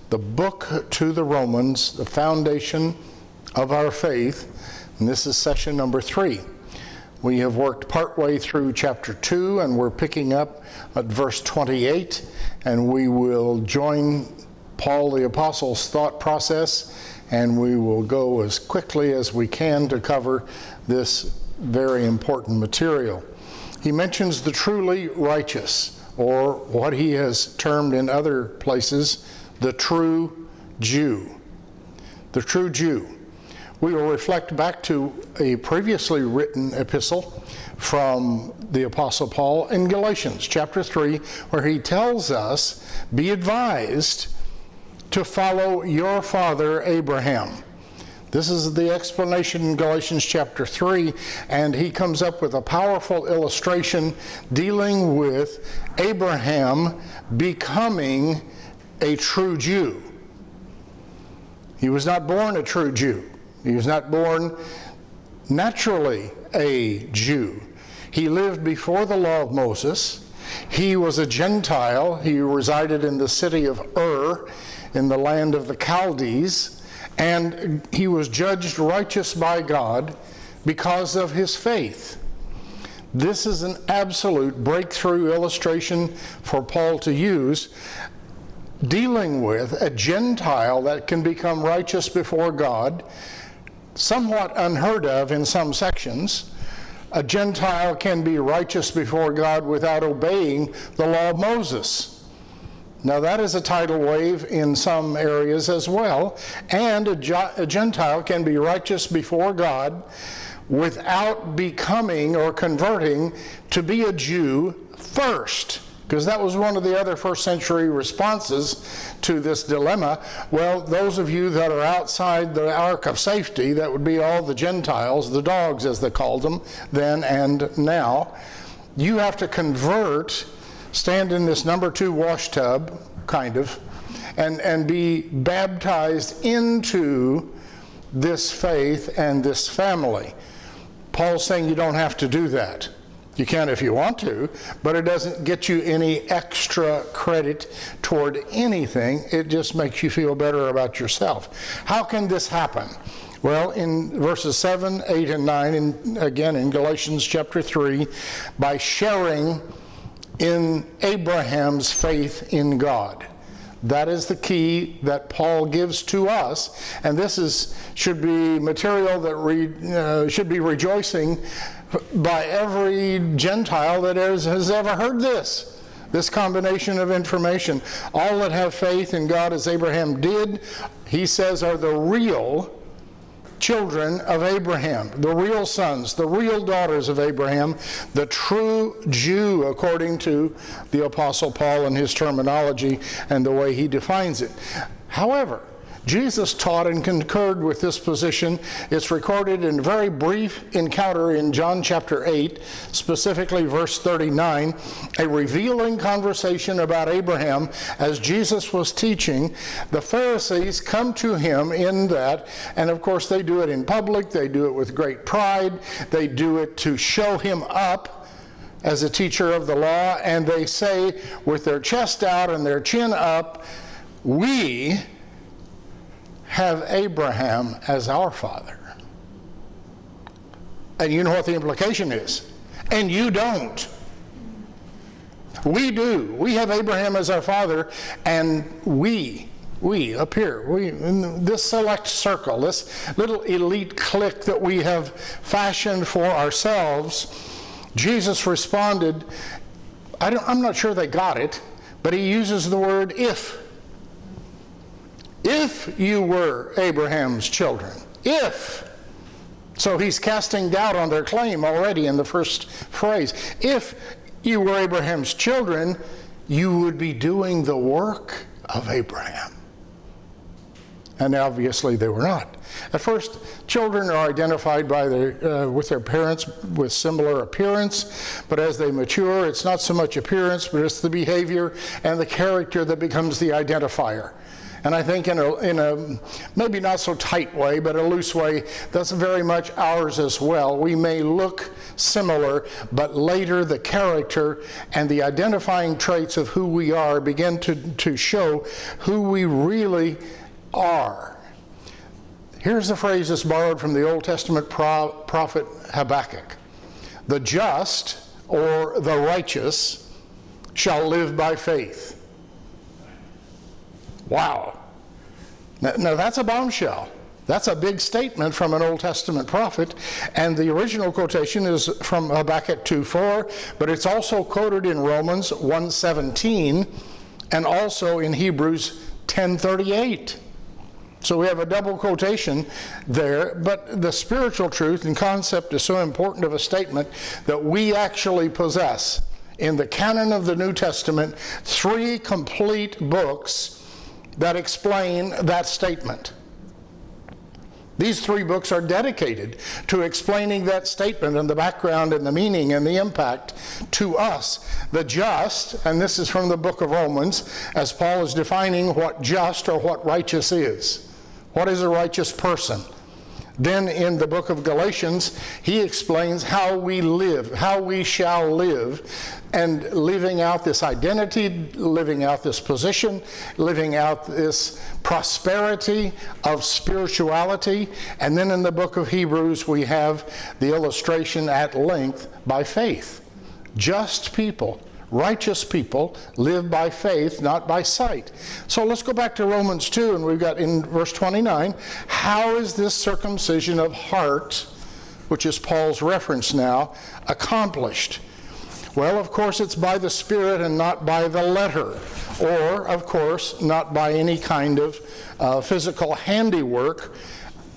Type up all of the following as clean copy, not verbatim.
the book to the Romans, the foundation of our faith, and this is session number 3. We have worked partway through chapter 2, and we're picking up at verse 28, and we will join Paul the Apostle's thought process, and we will go as quickly as we can to cover this very important material. He mentions the truly righteous, or what he has termed in other places, the true Jew. The true Jew. We will reflect back to a previously written epistle from the Apostle Paul in Galatians chapter 3, where he tells us, be advised to follow your father Abraham. This is the explanation in Galatians chapter 3, and he comes up with a powerful illustration dealing with Abraham becoming a true Jew. He was not born a true Jew. He was not born naturally a Jew. He lived before the law of Moses. He was a Gentile. He resided in the city of Ur, in the land of the Chaldees, and he was judged righteous by God because of his faith. This is an absolute breakthrough illustration for Paul to use, dealing with a Gentile that can become righteous before God, somewhat unheard of in some sections. A Gentile can be righteous before God without obeying the law of Moses. Now that is a tidal wave in some areas as well, and a Gentile can be righteous before God without becoming or converting to be a Jew first. Because that was one of the other first century responses to this dilemma. Well, those of you that are outside the ark of safety, that would be all the Gentiles, the dogs as they called them then and now, you have to convert, stand in this number 2 wash tub, kind of, and be baptized into this faith and this family. Paul's saying you don't have to do that. You can if you want to, but it doesn't get you any extra credit toward anything. It just makes you feel better about yourself. How can this happen? Well, in verses 7, 8, and 9, and again in Galatians chapter 3, by sharing in Abraham's faith in God. That is the key that Paul gives to us, and this should be material that should be rejoicing by every Gentile that has ever heard this combination of information. All that have faith in God as Abraham did, he says, are the real children of Abraham, the real sons, the real daughters of Abraham, the true Jew, according to the Apostle Paul and his terminology and the way he defines it. However, Jesus taught and concurred with this position. It's recorded in a very brief encounter in John chapter 8, specifically verse 39, a revealing conversation about Abraham. As Jesus was teaching, the Pharisees come to him in that, and of course they do it in public, they do it with great pride, they do it to show him up as a teacher of the law, and they say with their chest out and their chin up, we have Abraham as our father. And you know what the implication is. And you don't. We do. We have Abraham as our father, and we up here, in this select circle, this little elite clique that we have fashioned for ourselves, Jesus responded, I'm not sure they got it, but he uses the word if. If you were Abraham's children, if. So he's casting doubt on their claim already in the first phrase. If you were Abraham's children, you would be doing the work of Abraham. And obviously they were not. At first, children are identified by with their parents with similar appearance, but as they mature, it's not so much appearance, but it's the behavior and the character that becomes the identifier. And I think in a maybe not so tight way, but a loose way, that's very much ours as well. We may look similar, but later the character and the identifying traits of who we are begin to show who we really are. Here's the phrase that's borrowed from the Old Testament prophet Habakkuk. The just, or the righteous, shall live by faith. Wow. Now that's a bombshell. That's a big statement from an Old Testament prophet, and the original quotation is from Habakkuk 2:4, but it's also quoted in Romans 1:17 and also in Hebrews 10:38. So we have a double quotation there, but the spiritual truth and concept is so important of a statement that we actually possess in the canon of the New Testament 3 complete books that explain that statement. These 3 books are dedicated to explaining that statement and the background and the meaning and the impact to us. The just, and this is from the book of Romans, as Paul is defining what just or what righteous is. What is a righteous person? Then in the book of Galatians, he explains how we live, how we shall live, and living out this identity, living out this position, living out this prosperity of spirituality. And then in the book of Hebrews, we have the illustration at length by faith. Just people, righteous people live by faith, not by sight. So let's go back to Romans 2, and we've got in verse 29, how is this circumcision of heart, which is Paul's reference now, accomplished? Well, of course, it's by the Spirit and not by the letter, or, of course, not by any kind of physical handiwork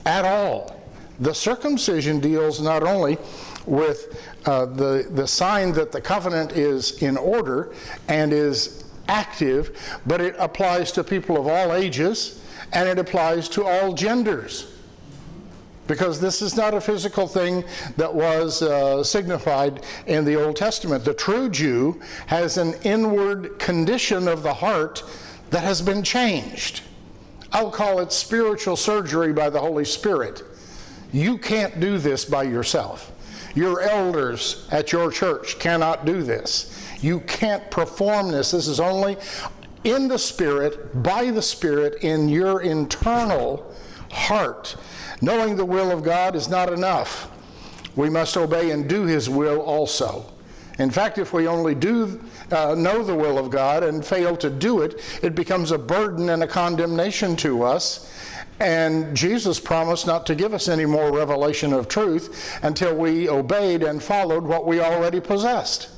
at all. The circumcision deals not only with the sign that the covenant is in order and is active, but it applies to people of all ages, and it applies to all genders. Because this is not a physical thing that was signified in the Old Testament. The true Jew has an inward condition of the heart that has been changed. I'll call it spiritual surgery by the Holy Spirit. You can't do this by yourself. Your elders at your church cannot do this. You can't perform this. This is only in the Spirit, by the Spirit, in your internal heart. Knowing the will of God is not enough. We must obey and do His will also. In fact, if we only do know the will of God and fail to do it, it becomes a burden and a condemnation to us. And Jesus promised not to give us any more revelation of truth until we obeyed and followed what we already possessed.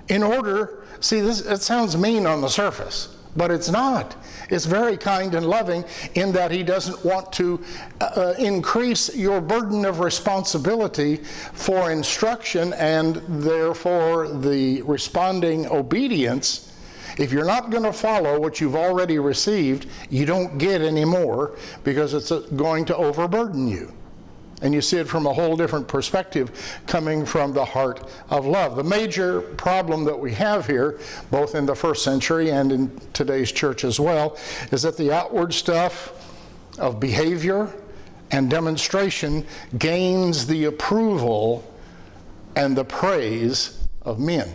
In order, see, this, it sounds mean on the surface, but it's not. It's very kind and loving in that He doesn't want to increase your burden of responsibility for instruction and therefore the responding obedience. If you're not going to follow what you've already received, you don't get any more because it's going to overburden you. And you see it from a whole different perspective coming from the heart of love. The major problem that we have here, both in the first century and in today's church as well, is that the outward stuff of behavior and demonstration gains the approval and the praise of men.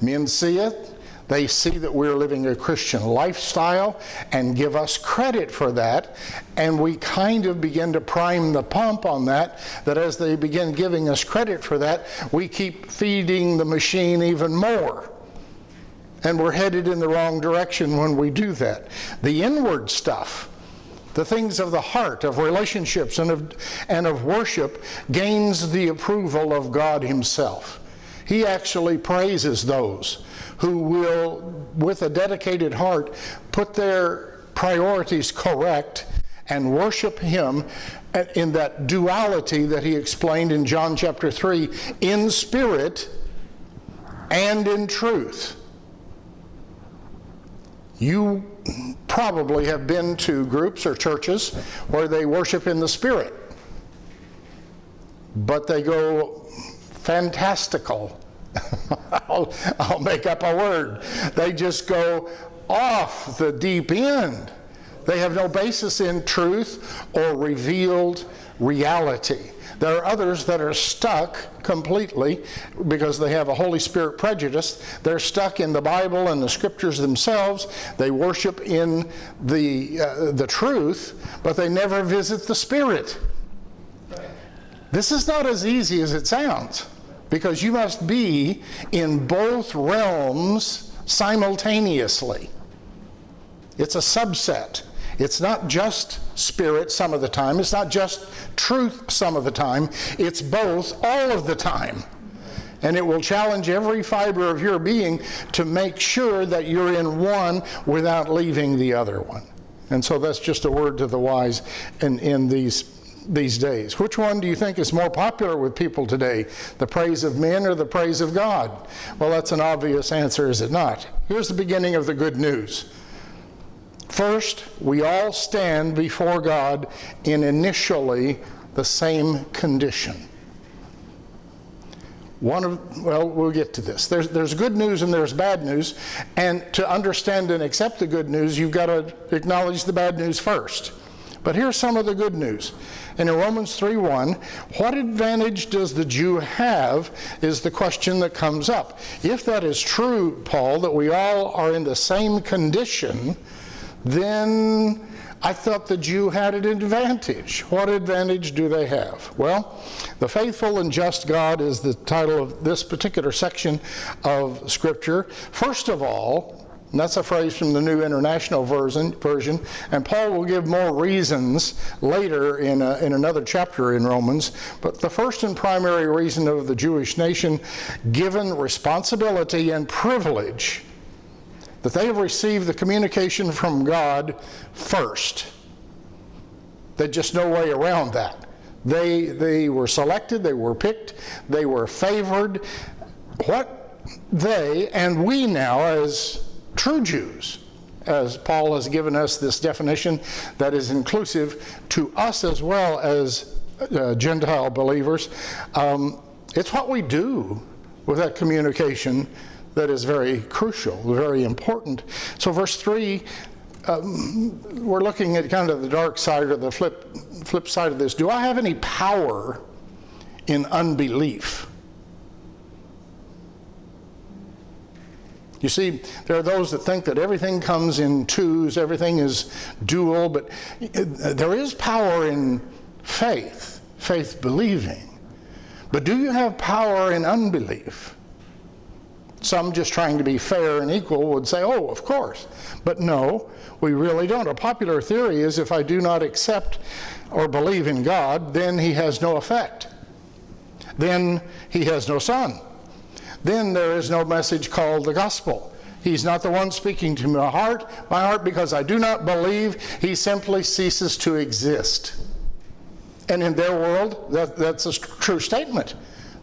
Men see it. They see that we're living a Christian lifestyle and give us credit for that. And we kind of begin to prime the pump on that as they begin giving us credit for that, we keep feeding the machine even more. And we're headed in the wrong direction when we do that. The inward stuff, the things of the heart, of relationships and of worship, gains the approval of God Himself. He actually praises those who will, with a dedicated heart, put their priorities correct and worship Him in that duality that He explained in John chapter 3, in spirit and in truth. You probably have been to groups or churches where they worship in the Spirit, but they go fantastical. I'll make up a word. They just go off the deep end. They have no basis in truth or revealed reality. There are others that are stuck completely because they have a Holy Spirit prejudice. They're stuck in the Bible and the Scriptures themselves. They worship in the truth, but they never visit the Spirit. This is not as easy as it sounds, because you must be in both realms simultaneously. It's a subset. It's not just spirit some of the time. It's not just truth some of the time. It's both all of the time. And it will challenge every fiber of your being to make sure that you're in one without leaving the other one. And so that's just a word to the wise in these days. Which one do you think is more popular with people today? The praise of men or the praise of God? Well, that's an obvious answer, is it not? Here's the beginning of the good news. First, we all stand before God in initially the same condition. We'll get to this. There's good news and there's bad news, and to understand and accept the good news, you've got to acknowledge the bad news first. But here's some of the good news. And in Romans 3:1, what advantage does the Jew have is the question that comes up. If that is true, Paul, that we all are in the same condition, then I thought the Jew had an advantage. What advantage do they have? Well, the faithful and just God is the title of this particular section of Scripture. First of all, and that's a phrase from the New International Version, and Paul will give more reasons later in another chapter in Romans, but the first and primary reason of the Jewish nation, given responsibility and privilege, that they have received the communication from God first. There's just no way around that. They were selected, they were picked, they were favored. What they and we now as true Jews, as Paul has given us this definition that is inclusive to us as well as Gentile believers, it's what we do with that communication that is very crucial, very important. So verse 3, we're looking at kind of the dark side or the flip side of this. Do I have any power in unbelief? You see, there are those that think that everything comes in twos, everything is dual, but there is power in faith believing. But do you have power in unbelief? Some, just trying to be fair and equal, would say, oh, of course. But no, we really don't. A popular theory is if I do not accept or believe in God, then he has no effect. Then he has no son. Then there is no message called the gospel. He's not the one speaking to my heart, because I do not believe, he simply ceases to exist. And in their world, that's a true statement.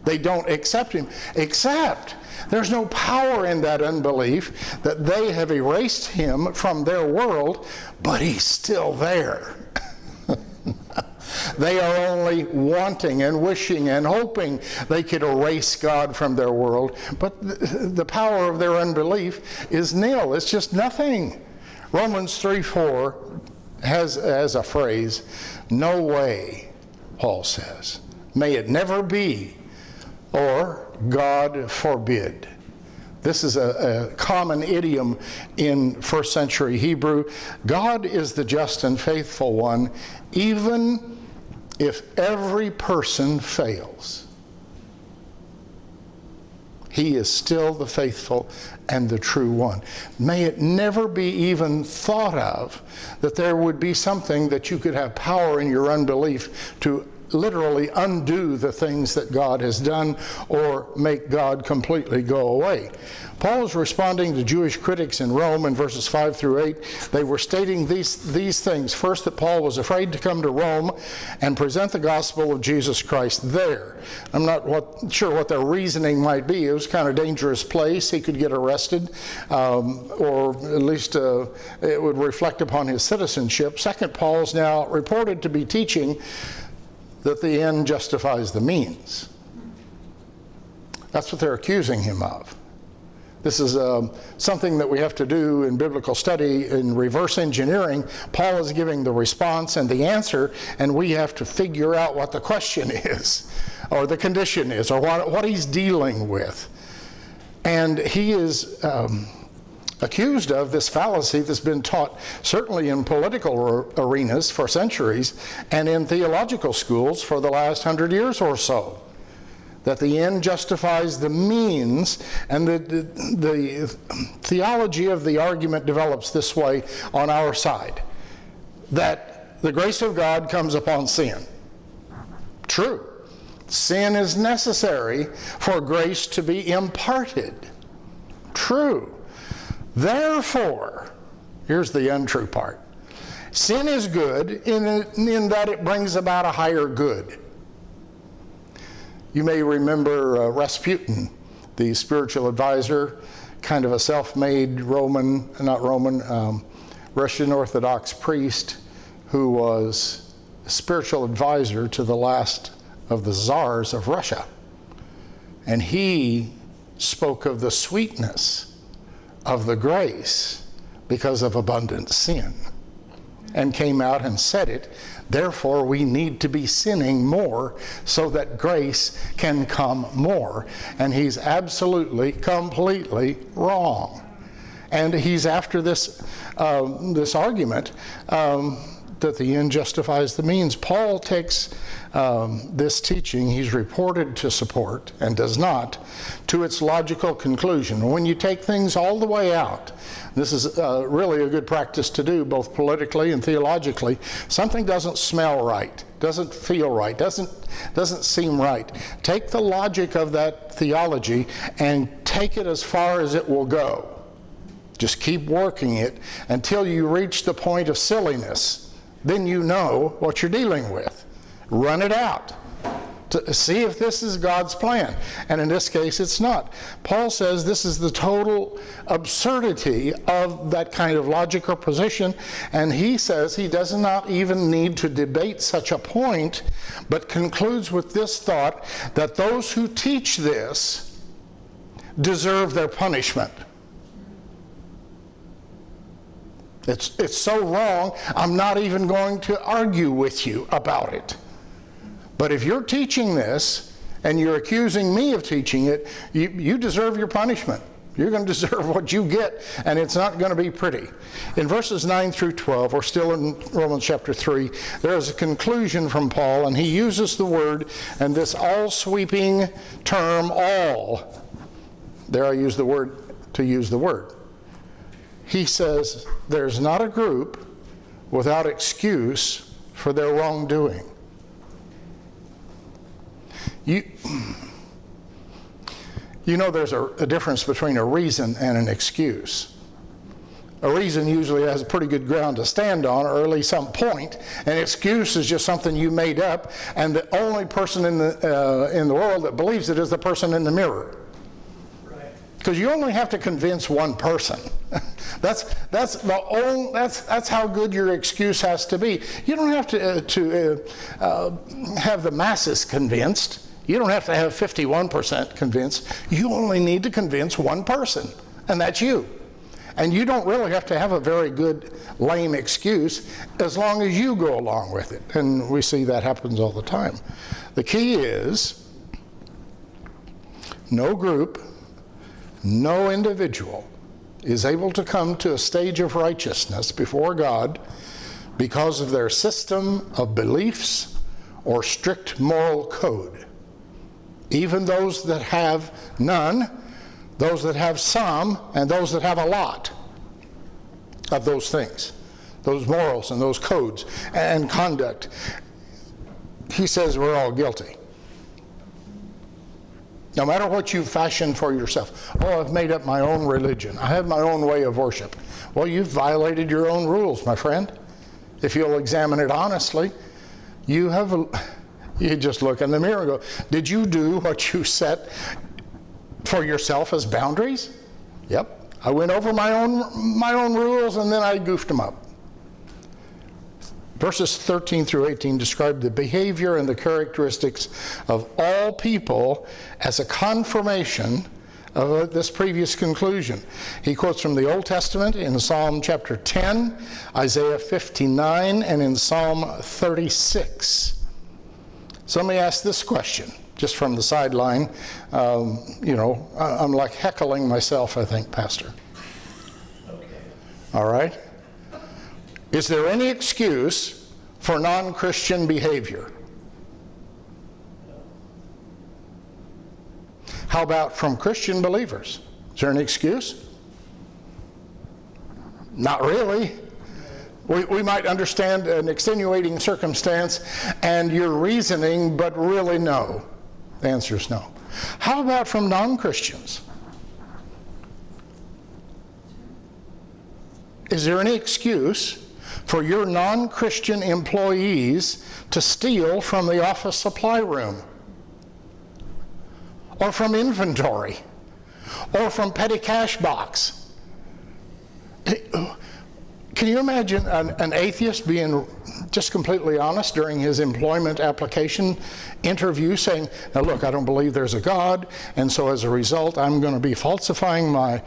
They don't accept him, except there's no power in that unbelief that they have erased him from their world, but he's still there. They are only wanting and wishing and hoping they could erase God from their world, but the power of their unbelief is nil. It's just nothing. Romans 3:4 has as a phrase, no way, Paul says. May it never be, or God forbid. This is a common idiom in first century Hebrew. God is the just and faithful one, even if every person fails. He is still the faithful and the true one. May it never be even thought of that there would be something that you could have power in your unbelief to literally undo the things that God has done or make God completely go away. Paul is responding to Jewish critics in Rome in verses 5 through 8. They were stating these things. First, that Paul was afraid to come to Rome and present the gospel of Jesus Christ there. I'm not sure what their reasoning might be. It was kind of a dangerous place. He could get arrested, or at least it would reflect upon his citizenship. Second, Paul is now reported to be teaching that the end justifies the means. That's what they're accusing him of. This is something that we have to do in biblical study in reverse engineering. Paul is giving the response and the answer, and we have to figure out what the question is, or the condition is, or what he's dealing with. And he is accused of this fallacy that's been taught certainly in political arenas for centuries and in theological schools for the last 100 years or so. That the end justifies the means, and the theology of the argument develops this way on our side. That the grace of God comes upon sin. True. Sin is necessary for grace to be imparted. True. Therefore, here's the untrue part. Sin is good in that it brings about a higher good. You may remember Rasputin, the spiritual advisor, kind of a self-made Russian Orthodox priest who was a spiritual advisor to the last of the czars of Russia. And he spoke of the sweetness of the grace because of abundant sin, and came out and said it. Therefore, we need to be sinning more so that grace can come more. And he's absolutely, completely wrong. And he's after this argument that the end justifies the means. Paul takes this teaching he's reported to support, and does not, to its logical conclusion. When you take things all the way out, this is really a good practice to do, both politically and theologically. Something doesn't smell right, doesn't feel right, doesn't seem right. Take the logic of that theology and take it as far as it will go. Just keep working it until you reach the point of silliness. Then you know what you're dealing with. Run it out to see if this is God's plan. And in this case, it's not. Paul says this is the total absurdity of that kind of logic or position, and he says he does not even need to debate such a point, but concludes with this thought, that those who teach this deserve their punishment. It's so wrong, I'm not even going to argue with you about it. But if you're teaching this, and you're accusing me of teaching it, you deserve your punishment. You're going to deserve what you get, and it's not going to be pretty. In verses 9 through 12, we're still in Romans chapter 3, there is a conclusion from Paul, and he uses the word, and this all-sweeping term, all. There I use the word to use the word. He says, there's not a group without excuse for their wrongdoing. You know there's a difference between a reason and an excuse. A reason usually has a pretty good ground to stand on, or at least some point. An excuse is just something you made up, and the only person in the world that believes it is the person in the mirror. Because you only have to convince one person. That's how good your excuse has to be. You don't have to have the masses convinced. You don't have to have 51% convinced. You only need to convince one person, and that's you. And you don't really have to have a very good, lame excuse as long as you go along with it. And we see that happens all the time. The key is no group, no individual is able to come to a stage of righteousness before God because of their system of beliefs or strict moral code. Even those that have none, those that have some, and those that have a lot of those things, those morals and those codes and conduct. He says we're all guilty. No matter what you fashion for yourself. Oh, I've made up my own religion. I have my own way of worship. Well, you've violated your own rules, my friend. If you'll examine it honestly, you just look in the mirror and go, did you do what you set for yourself as boundaries? Yep. I went over my own rules, and then I goofed them up. Verses 13 through 18 describe the behavior and the characteristics of all people as a confirmation of this previous conclusion. He quotes from the Old Testament in Psalm chapter 10, Isaiah 59, and in Psalm 36. So let me ask this question, just from the sideline. I'm like heckling myself, I think, Pastor. Okay. All right? Is there any excuse for non-Christian behavior? How about from Christian believers? Is there an excuse? Not really. We might understand an extenuating circumstance and your reasoning, but really no. The answer is no. How about from non-Christians? Is there any excuse for your non-Christian employees to steal from the office supply room? Or from inventory? Or from petty cash box? Can you imagine an atheist being just completely honest during his employment application interview, saying, now look, I don't believe there's a God, and so as a result I'm going to be falsifying my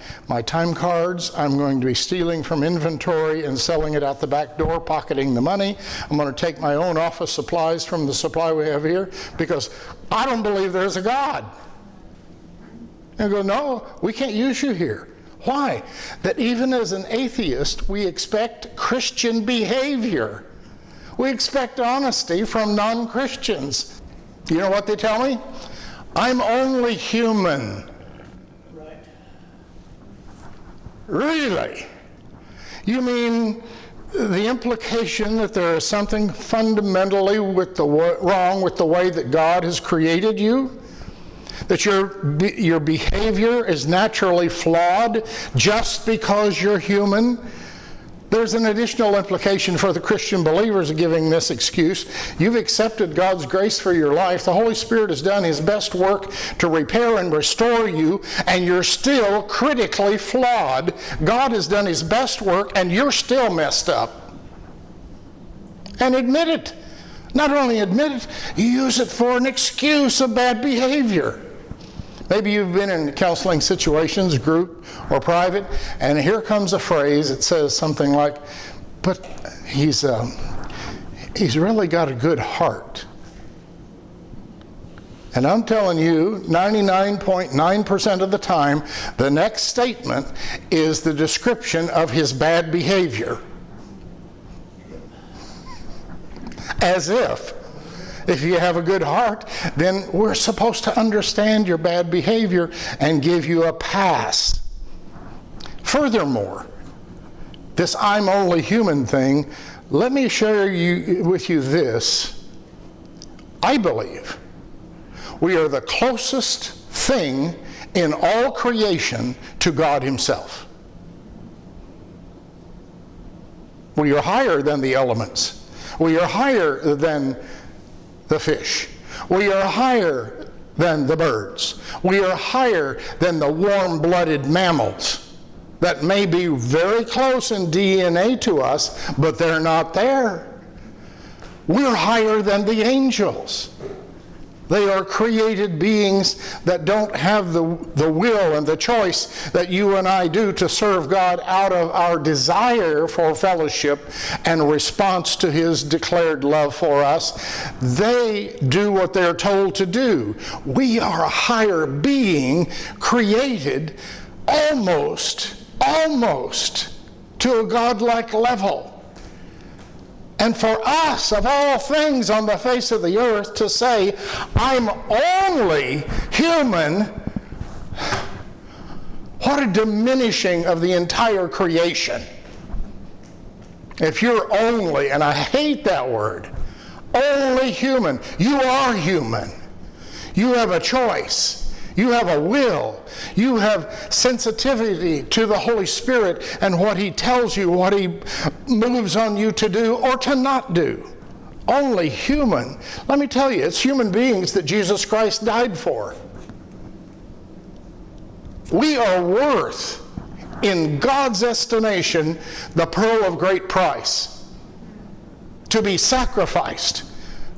time cards, I'm going to be stealing from inventory and selling it out the back door, pocketing the money, I'm going to take my own office supplies from the supply we have here because I don't believe there's a God. And go, no, we can't use you here. Why? That even as an atheist, we expect Christian behavior. We expect honesty from non-Christians. You know what they tell me? I'm only human. Right. Really? You mean the implication that there is something fundamentally wrong with the way that God has created you? That your behavior is naturally flawed just because you're human? There's an additional implication for the Christian believers of giving this excuse. You've accepted God's grace for your life. The Holy Spirit has done His best work to repair and restore you, and you're still critically flawed. God has done His best work, and you're still messed up. And admit it. Not only admit it, you use it for an excuse of bad behavior. Maybe you've been in counseling situations, group or private, and here comes a phrase that says something like, but he's really got a good heart. And I'm telling you, 99.9% of the time, the next statement is the description of his bad behavior. As if you have a good heart, then we're supposed to understand your bad behavior and give you a pass. Furthermore, this I'm only human thing, let me share with you this. I believe we are the closest thing in all creation to God Himself. We are higher than the elements. We are higher than the fish. We are higher than the birds. We are higher than the warm-blooded mammals that may be very close in DNA to us, but they're not there. We're higher than the angels. They are created beings that don't have the will and the choice that you and I do to serve God out of our desire for fellowship and response to His declared love for us. They do what they're told to do. We are a higher being created almost to a godlike level. And for us, of all things on the face of the earth, to say, I'm only human, what a diminishing of the entire creation. If you're only, and I hate that word, only human, you are human. You have a choice. You have a will. You have sensitivity to the Holy Spirit and what He tells you, what He moves on you to do or to not do. Only human. Let me tell you, it's human beings that Jesus Christ died for. We are worth, in God's estimation, the pearl of great price, to be sacrificed,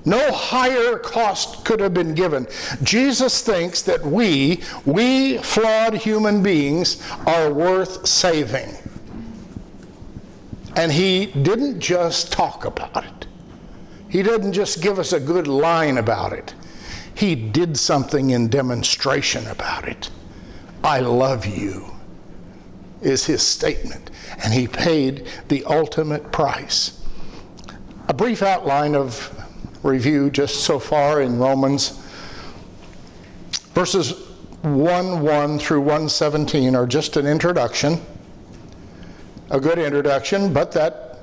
No higher cost could have been given. Jesus thinks that we flawed human beings, are worth saving. And he didn't just talk about it. He didn't just give us a good line about it. He did something in demonstration about it. I love you is his statement. And he paid the ultimate price. A brief outline of review just so far in Romans. Verses 1:1 through 1:17 are just an introduction. A good introduction, but that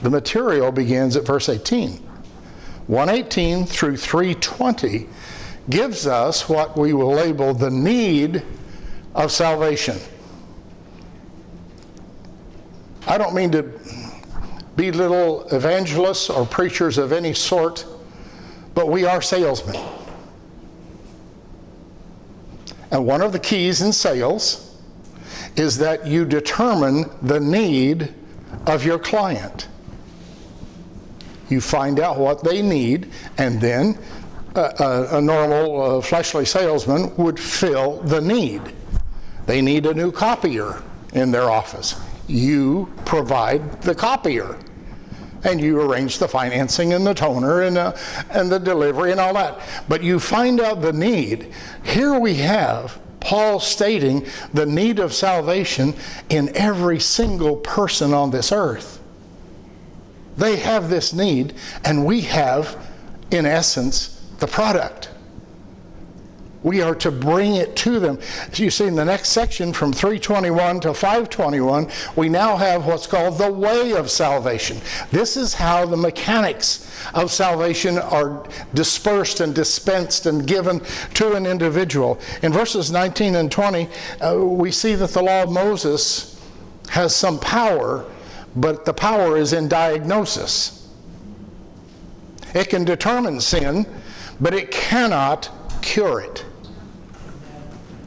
the material begins at verse 18. 1:18 through 3:20 gives us what we will label the need of salvation. I don't mean to belittle evangelists or preachers of any sort, but we are salesmen. And one of the keys in sales is that you determine the need of your client. You find out what they need, and then a normal fleshly salesman would fill the need. They need a new copier in their office. You provide the copier, and you arrange the financing and the toner and the delivery and all that. But you find out the need. Here we have Paul stating the need of salvation in every single person on this earth. They have this need, and we have, in essence, the product. We are to bring it to them. As you see in the next section from 3:21 to 5:21, we now have what's called the way of salvation. This is how the mechanics of salvation are dispersed and dispensed and given to an individual. In verses 19 and 20, we see that the law of Moses has some power, but the power is in diagnosis. It can determine sin, but it cannot cure it.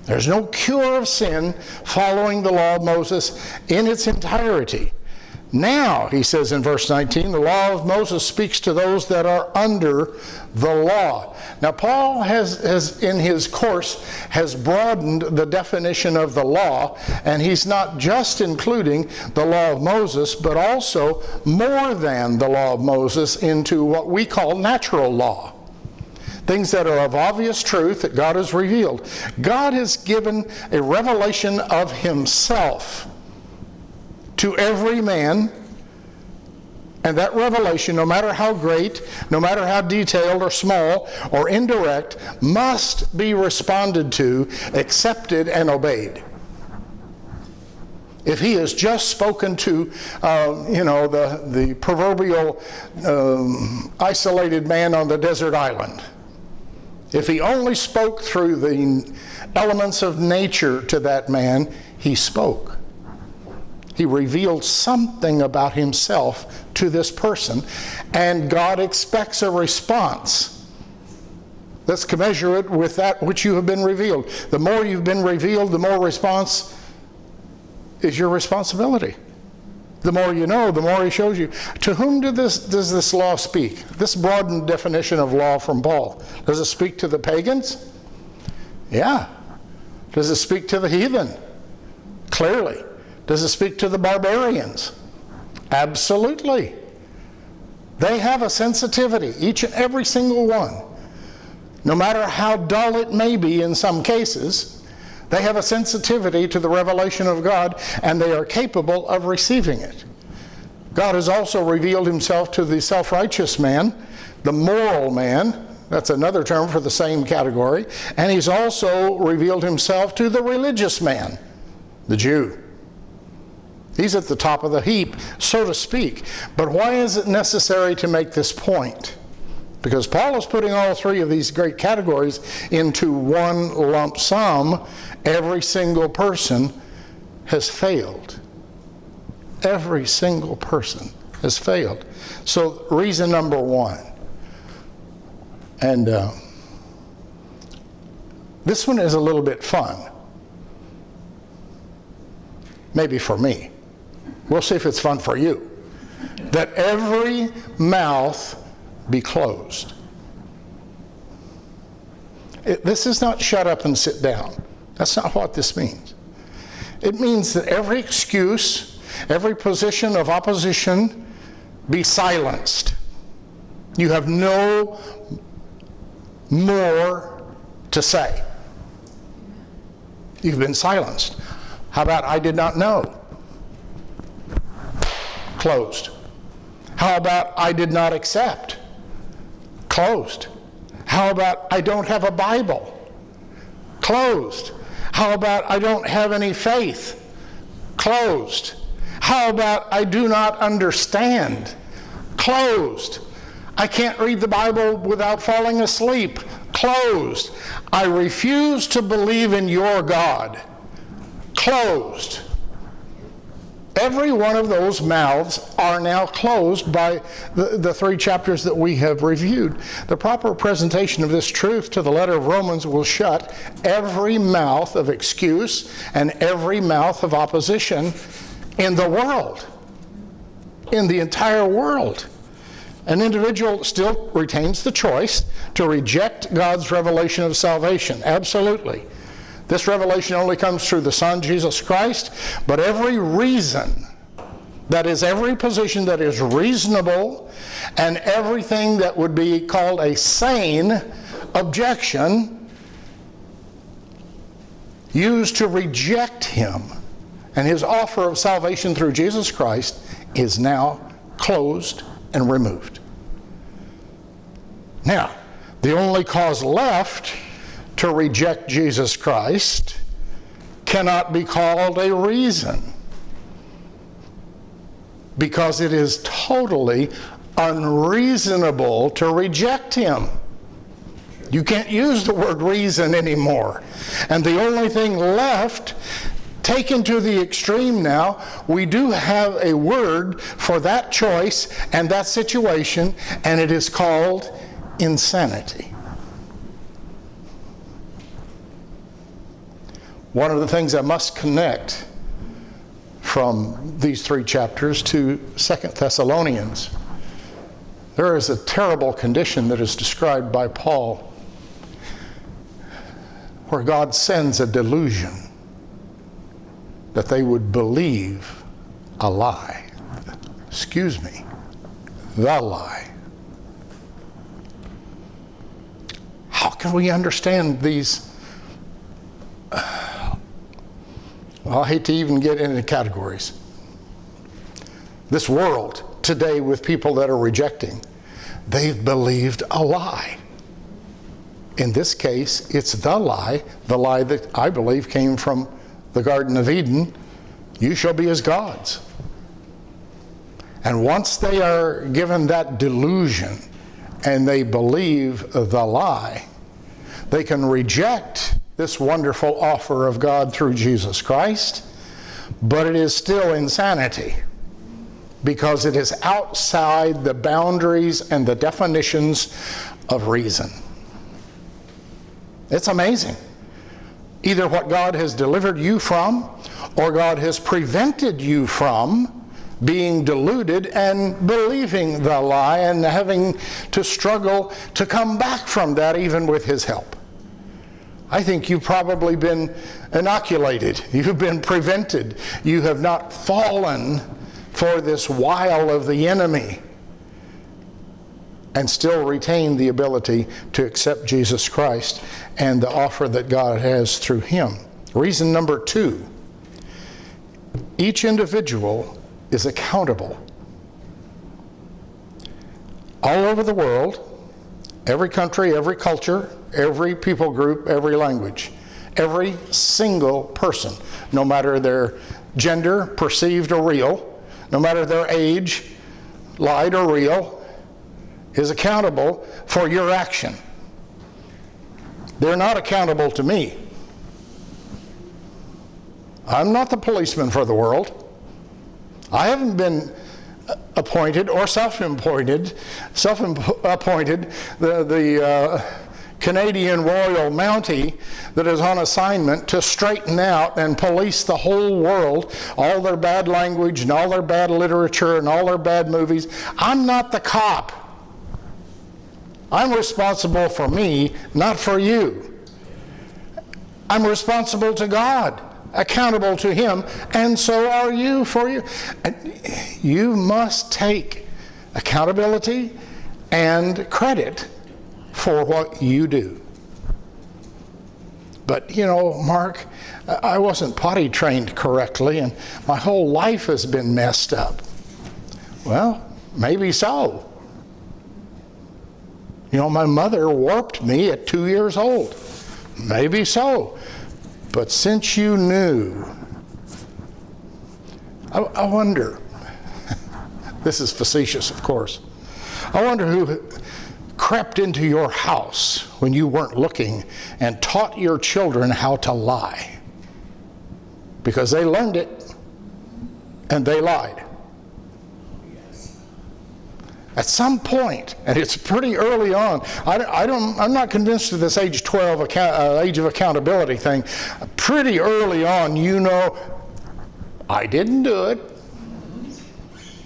There's no cure of sin following the law of Moses in its entirety. Now, he says in verse 19, the law of Moses speaks to those that are under the law. Now, Paul has in his course has broadened the definition of the law, and he's not just including the law of Moses, but also more than the law of Moses into what we call natural law. Things that are of obvious truth that God has revealed. God has given a revelation of himself to every man, and that revelation, no matter how great, no matter how detailed or small or indirect, must be responded to, accepted, and obeyed. If he has just spoken to, the proverbial isolated man on the desert island, if he only spoke through the elements of nature to that man, he spoke. He revealed something about himself to this person, and God expects a response. Let's commensurate with that which you have been revealed. The more you've been revealed, the more response is your responsibility. The more you know, the more he shows you. To whom does this law speak? This broadened definition of law from Paul. Does it speak to the pagans? Yeah. Does it speak to the heathen? Clearly. Does it speak to the barbarians? Absolutely. They have a sensitivity, each and every single one. No matter how dull it may be in some cases, they have a sensitivity to the revelation of God, and they are capable of receiving it. God has also revealed himself to the self-righteous man, the moral man. That's another term for the same category. And he's also revealed himself to the religious man, the Jew. He's at the top of the heap, so to speak. But why is it necessary to make this point? Because Paul is putting all three of these great categories into one lump sum. Every single person has failed. Every single person has failed. So reason number one. And this one is a little bit fun. Maybe for me. We'll see if it's fun for you. That every mouth be closed. This is not shut up and sit down. That's not what this means. It means that every excuse, every position of opposition be silenced. You have no more to say. You've been silenced. How about I did not know? Closed. How about I did not accept? Closed. How about I don't have a Bible? Closed. How about I don't have any faith? Closed. How about I do not understand? Closed. I can't read the Bible without falling asleep. Closed. I refuse to believe in your God. Closed. Every one of those mouths are now closed by the 3 chapters that we have reviewed. The proper presentation of this truth to the letter of Romans will shut every mouth of excuse and every mouth of opposition in the world, in the entire world. An individual still retains the choice to reject God's revelation of salvation, absolutely. This revelation only comes through the Son, Jesus Christ, but every reason, that is, every position that is reasonable and everything that would be called a sane objection used to reject him and his offer of salvation through Jesus Christ is now closed and removed. Now, the only cause left to reject Jesus Christ cannot be called a reason, because it is totally unreasonable to reject him. You can't use the word reason anymore. And the only thing left, taken to the extreme now, we do have a word for that choice and that situation, and it is called insanity. One of the things I must connect from these 3 chapters to 2 Thessalonians, there is a terrible condition that is described by Paul where God sends a delusion that they would believe a lie. Excuse me, the lie. How can we understand these? Well, I hate to even get into categories. This world today with people that are rejecting, they've believed a lie. In this case, it's the lie that I believe came from the Garden of Eden. You shall be as gods. And once they are given that delusion and they believe the lie, they can reject this wonderful offer of God through Jesus Christ, but it is still insanity because it is outside the boundaries and the definitions of reason. It's amazing. Either what God has delivered you from or God has prevented you from being deluded and believing the lie and having to struggle to come back from that even with his help. I think you've probably been inoculated. You've been prevented. You have not fallen for this wile of the enemy and still retain the ability to accept Jesus Christ and the offer that God has through him. Reason number 2, each individual is accountable. All over the world, every country, every culture, every people group, every language, every single person, no matter their gender, perceived or real, no matter their age, lied or real, is accountable for your action. They're not accountable to me. I'm not the policeman for the world. I haven't been appointed or self-appointed, the Canadian Royal Mountie that is on assignment to straighten out and police the whole world, all their bad language and all their bad literature and all their bad movies. I'm not the cop. I'm responsible for me, not for you. I'm responsible to God, accountable to Him, and so are you for you. You must take accountability and credit for what you do. But, Mark, I wasn't potty trained correctly, and my whole life has been messed up. Well, maybe so. My mother warped me at 2 years old. Maybe so. But since you knew, I wonder, this is facetious, of course, I wonder who crept into your house when you weren't looking and taught your children how to lie. Because they learned it and they lied. At some point, and it's pretty early on, I'm not convinced of this age 12 age of accountability thing. Pretty early on, I didn't do it.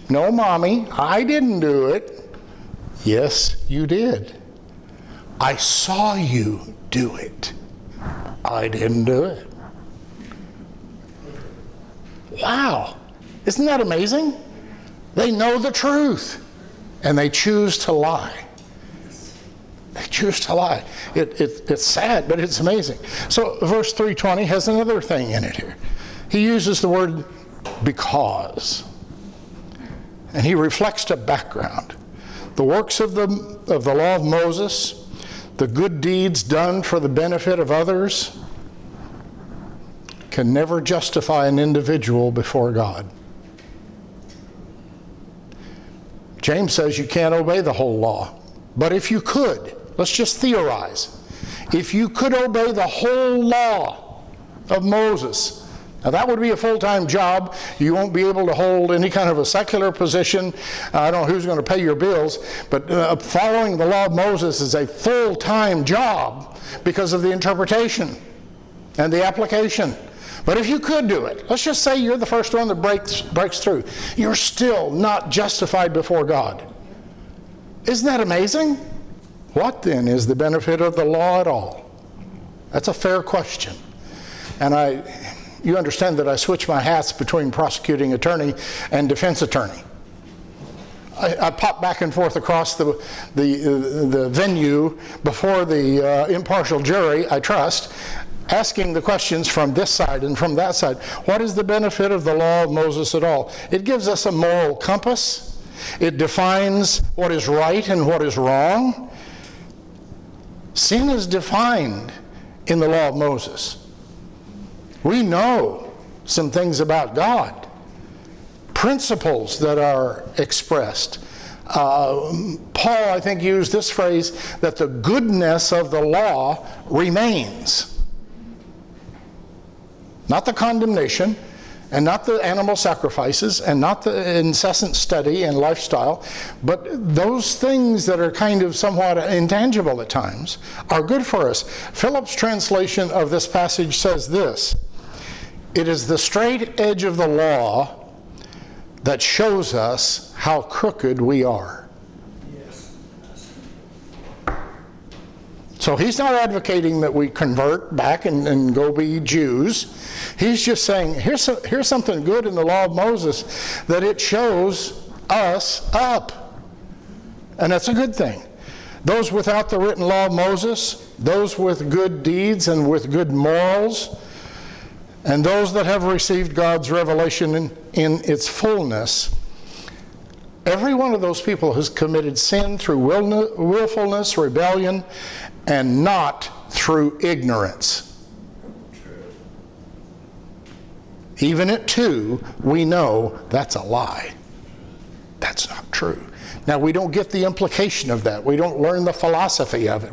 No, Mommy, I didn't do it. Yes, you did. I saw you do it. I didn't do it. Wow, isn't that amazing? They know the truth. And they choose to lie. They choose to lie. It's sad, but it's amazing. So verse 320 has another thing in it here. He uses the word because. And he reflects a background. The works of the law of Moses, the good deeds done for the benefit of others, can never justify an individual before God. James says you can't obey the whole law. But if you could, let's just theorize. If you could obey the whole law of Moses, now that would be a full-time job. You won't be able to hold any kind of a secular position. I don't know who's going to pay your bills, but following the law of Moses is a full-time job because of the interpretation and the application. But if you could do it, let's just say you're the first one that breaks through. You're still not justified before God. Isn't that amazing? What then is the benefit of the law at all? That's a fair question. And you understand that I switch my hats between prosecuting attorney and defense attorney. I pop back and forth across the venue before the impartial jury, I trust, asking the questions from this side and from that side. What is the benefit of the law of Moses at all? It gives us a moral compass. It defines what is right and what is wrong. Sin is defined in the law of Moses. We know some things about God, principles that are expressed. Paul, I think, used this phrase, that the goodness of the law remains. Not the condemnation, and not the animal sacrifices, and not the incessant study and lifestyle, but those things that are kind of somewhat intangible at times are good for us. Phillips' translation of this passage says this: it is the straight edge of the law that shows us how crooked we are. So he's not advocating that we convert back and go be Jews. He's just saying, here's something good in the law of Moses, that it shows us up. And that's a good thing. Those without the written law of Moses, those with good deeds and with good morals, and those that have received God's revelation in its fullness, every one of those people has committed sin through willfulness, rebellion, and not through ignorance. Even at 2, we know that's a lie. That's not true. Now, we don't get the implication of that. We don't learn the philosophy of it.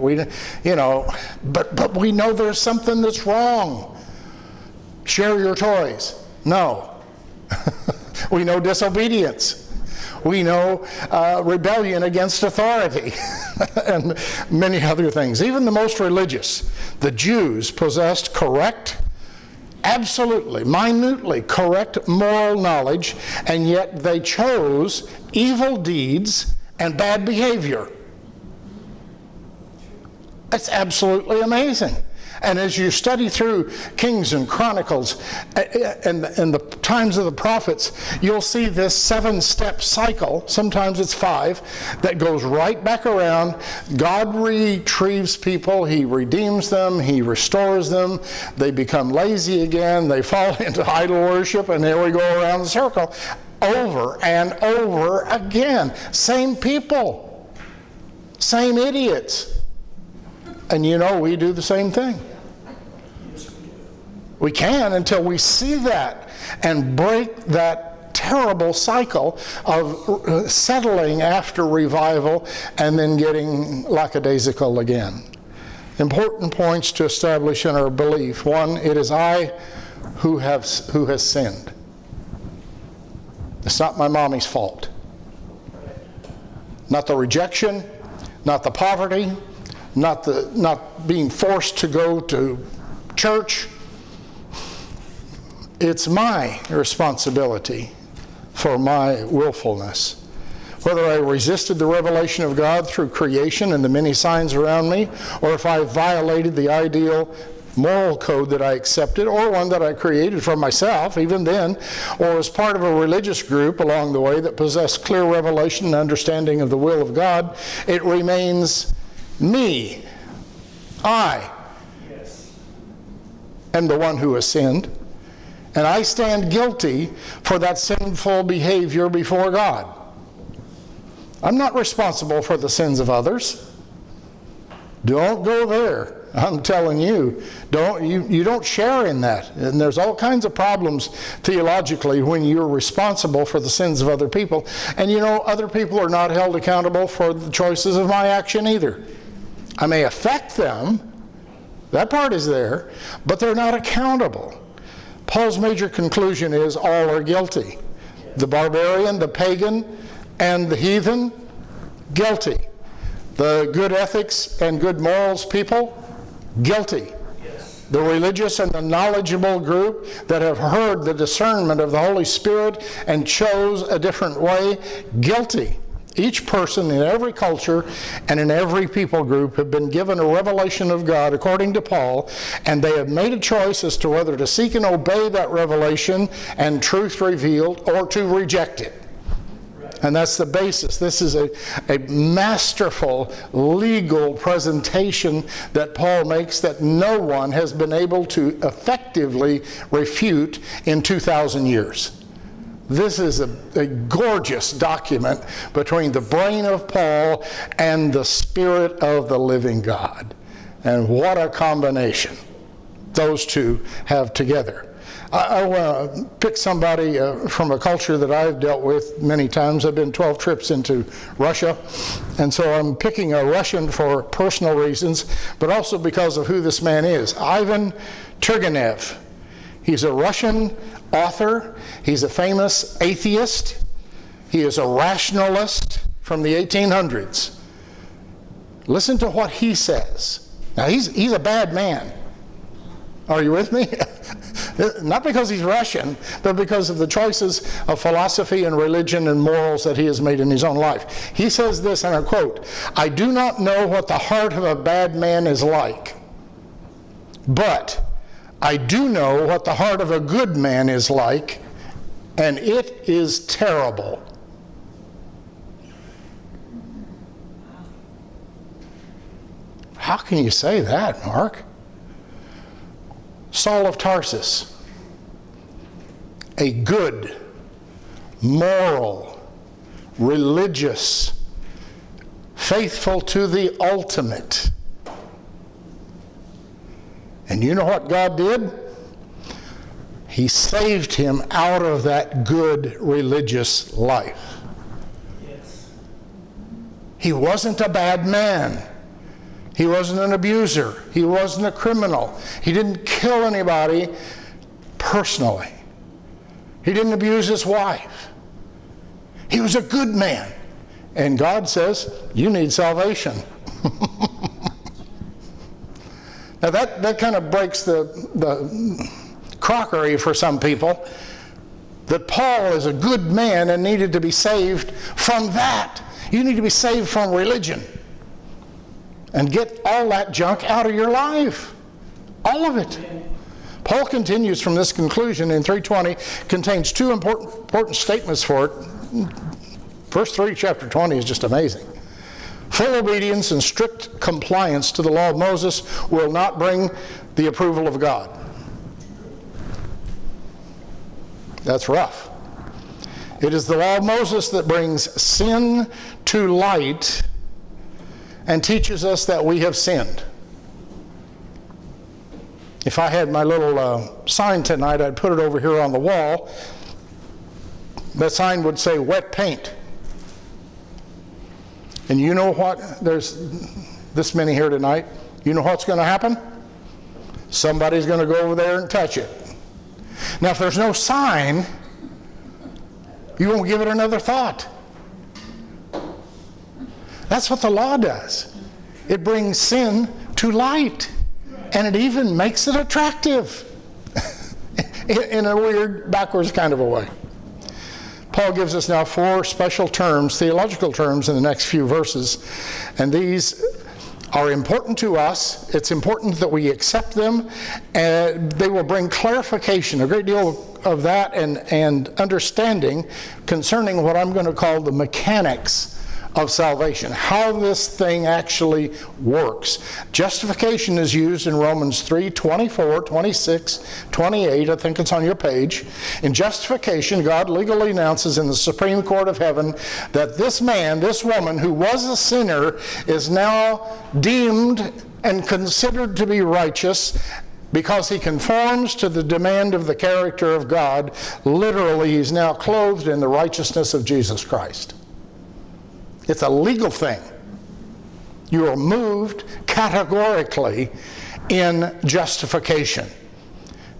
But we know there's something that's wrong. Share your toys. No. We know disobedience. We know rebellion against authority and many other things. Even the most religious, the Jews, possessed correct, absolutely, minutely correct moral knowledge, and yet they chose evil deeds and bad behavior. It's absolutely amazing. And as you study through Kings and Chronicles and the times of the prophets, you'll see this 7-step cycle, sometimes it's 5, that goes right back around. God retrieves people, He redeems them, He restores them, they become lazy again, they fall into idol worship, and there we go around the circle over and over again. Same people, same idiots. And you know, we do the same thing. We can until we see that and break that terrible cycle of settling after revival and then getting lackadaisical again. Important points to establish in our belief. 1, it is I who has sinned. It's not my mommy's fault. Not the rejection, not the poverty, not being forced to go to church. It's my responsibility for my willfulness. Whether I resisted the revelation of God through creation and the many signs around me, or if I violated the ideal moral code that I accepted, or one that I created for myself, even then, or as part of a religious group along the way that possessed clear revelation and understanding of the will of God, it remains me. I am the one who has sinned. And I stand guilty for that sinful behavior before God. I'm not responsible for the sins of others. Don't go there. I'm telling you, you don't share in that. And there's all kinds of problems theologically when you're responsible for the sins of other people. And you know, other people are not held accountable for the choices of my action either. I may affect them, that part is there, but they're not accountable. Paul's major conclusion is all are guilty. The barbarian, the pagan, and the heathen, guilty. The good ethics and good morals people, guilty. The religious and the knowledgeable group that have heard the discernment of the Holy Spirit and chose a different way, guilty. Each person in every culture and in every people group have been given a revelation of God according to Paul, and they have made a choice as to whether to seek and obey that revelation and truth revealed or to reject it. And that's the basis. This is a masterful legal presentation that Paul makes that no one has been able to effectively refute in 2,000 years. This is a gorgeous document between the brain of Paul and the Spirit of the living God. And what a combination those two have together. I want to pick somebody from a culture that I've dealt with many times. I've been 12 trips into Russia, and so I'm picking a Russian for personal reasons, but also because of who this man is. Ivan Turgenev. He's a Russian author. He's a famous atheist. He is a rationalist from the 1800s. Listen to what he says. Now, he's a bad man. Are you with me? Not because he's Russian, but because of the choices of philosophy and religion and morals that he has made in his own life. He says this, and I quote, "I do not know what the heart of a bad man is like, but I do know what the heart of a good man is like, and it is terrible." How can you say that, Mark? Saul of Tarsus, a good, moral, religious, faithful to the ultimate. And you know what God did? He saved him out of that good religious life. Yes. He wasn't a bad man. He wasn't an abuser. He wasn't a criminal. He didn't kill anybody personally. He didn't abuse his wife. He was a good man. And God says, you need salvation. Now that kind of breaks the crockery for some people, that Paul is a good man and needed to be saved from that. You need to be saved from religion. and get all that junk out of your life. All of it. Paul continues from this conclusion in 3:20, contains two important statements for it. Verse 3, chapter 20 is just amazing. Full obedience and strict compliance to the law of Moses will not bring the approval of God. That's rough. It is the law of Moses that brings sin to light and teaches us that we have sinned. If I had my little sign tonight, I'd put it over here on the wall. That sign would say wet paint. And you know what? There's this many here tonight. You know what's going to happen? Somebody's going to go over there and touch it. Now, if there's no sign, you won't give it another thought. That's what the law does. It brings sin to light. And it even makes it attractive in a weird, backwards kind of a way. Paul gives us now 4 special terms, theological terms, in the next few verses. And these are important to us. It's important that we accept them. And they will bring clarification, a great deal of that, and understanding concerning what I'm going to call the mechanics of salvation, how this thing actually works. Justification is used in Romans 3, 24, 26, 28, I think it's on your page. In justification, God legally announces in the Supreme Court of Heaven that this man, this woman who was a sinner is now deemed and considered to be righteous because he conforms to the demand of the character of God. Literally, he's now clothed in the righteousness of Jesus Christ. It's a legal thing. You are moved categorically in justification.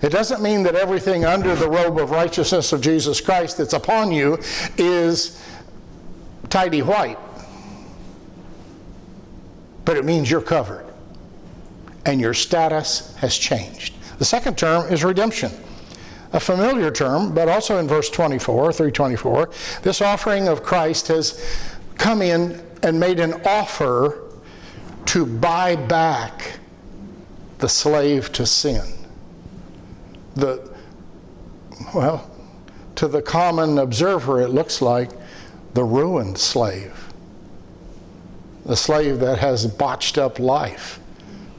It doesn't mean that everything under the robe of righteousness of Jesus Christ that's upon you is tidy white. But it means you're covered. And your status has changed. The second term is redemption. A familiar term, but also in verse 24, 324, this offering of Christ has come in and made an offer to buy back the slave to sin. To the common observer, it looks like the ruined slave. The slave that has botched up life,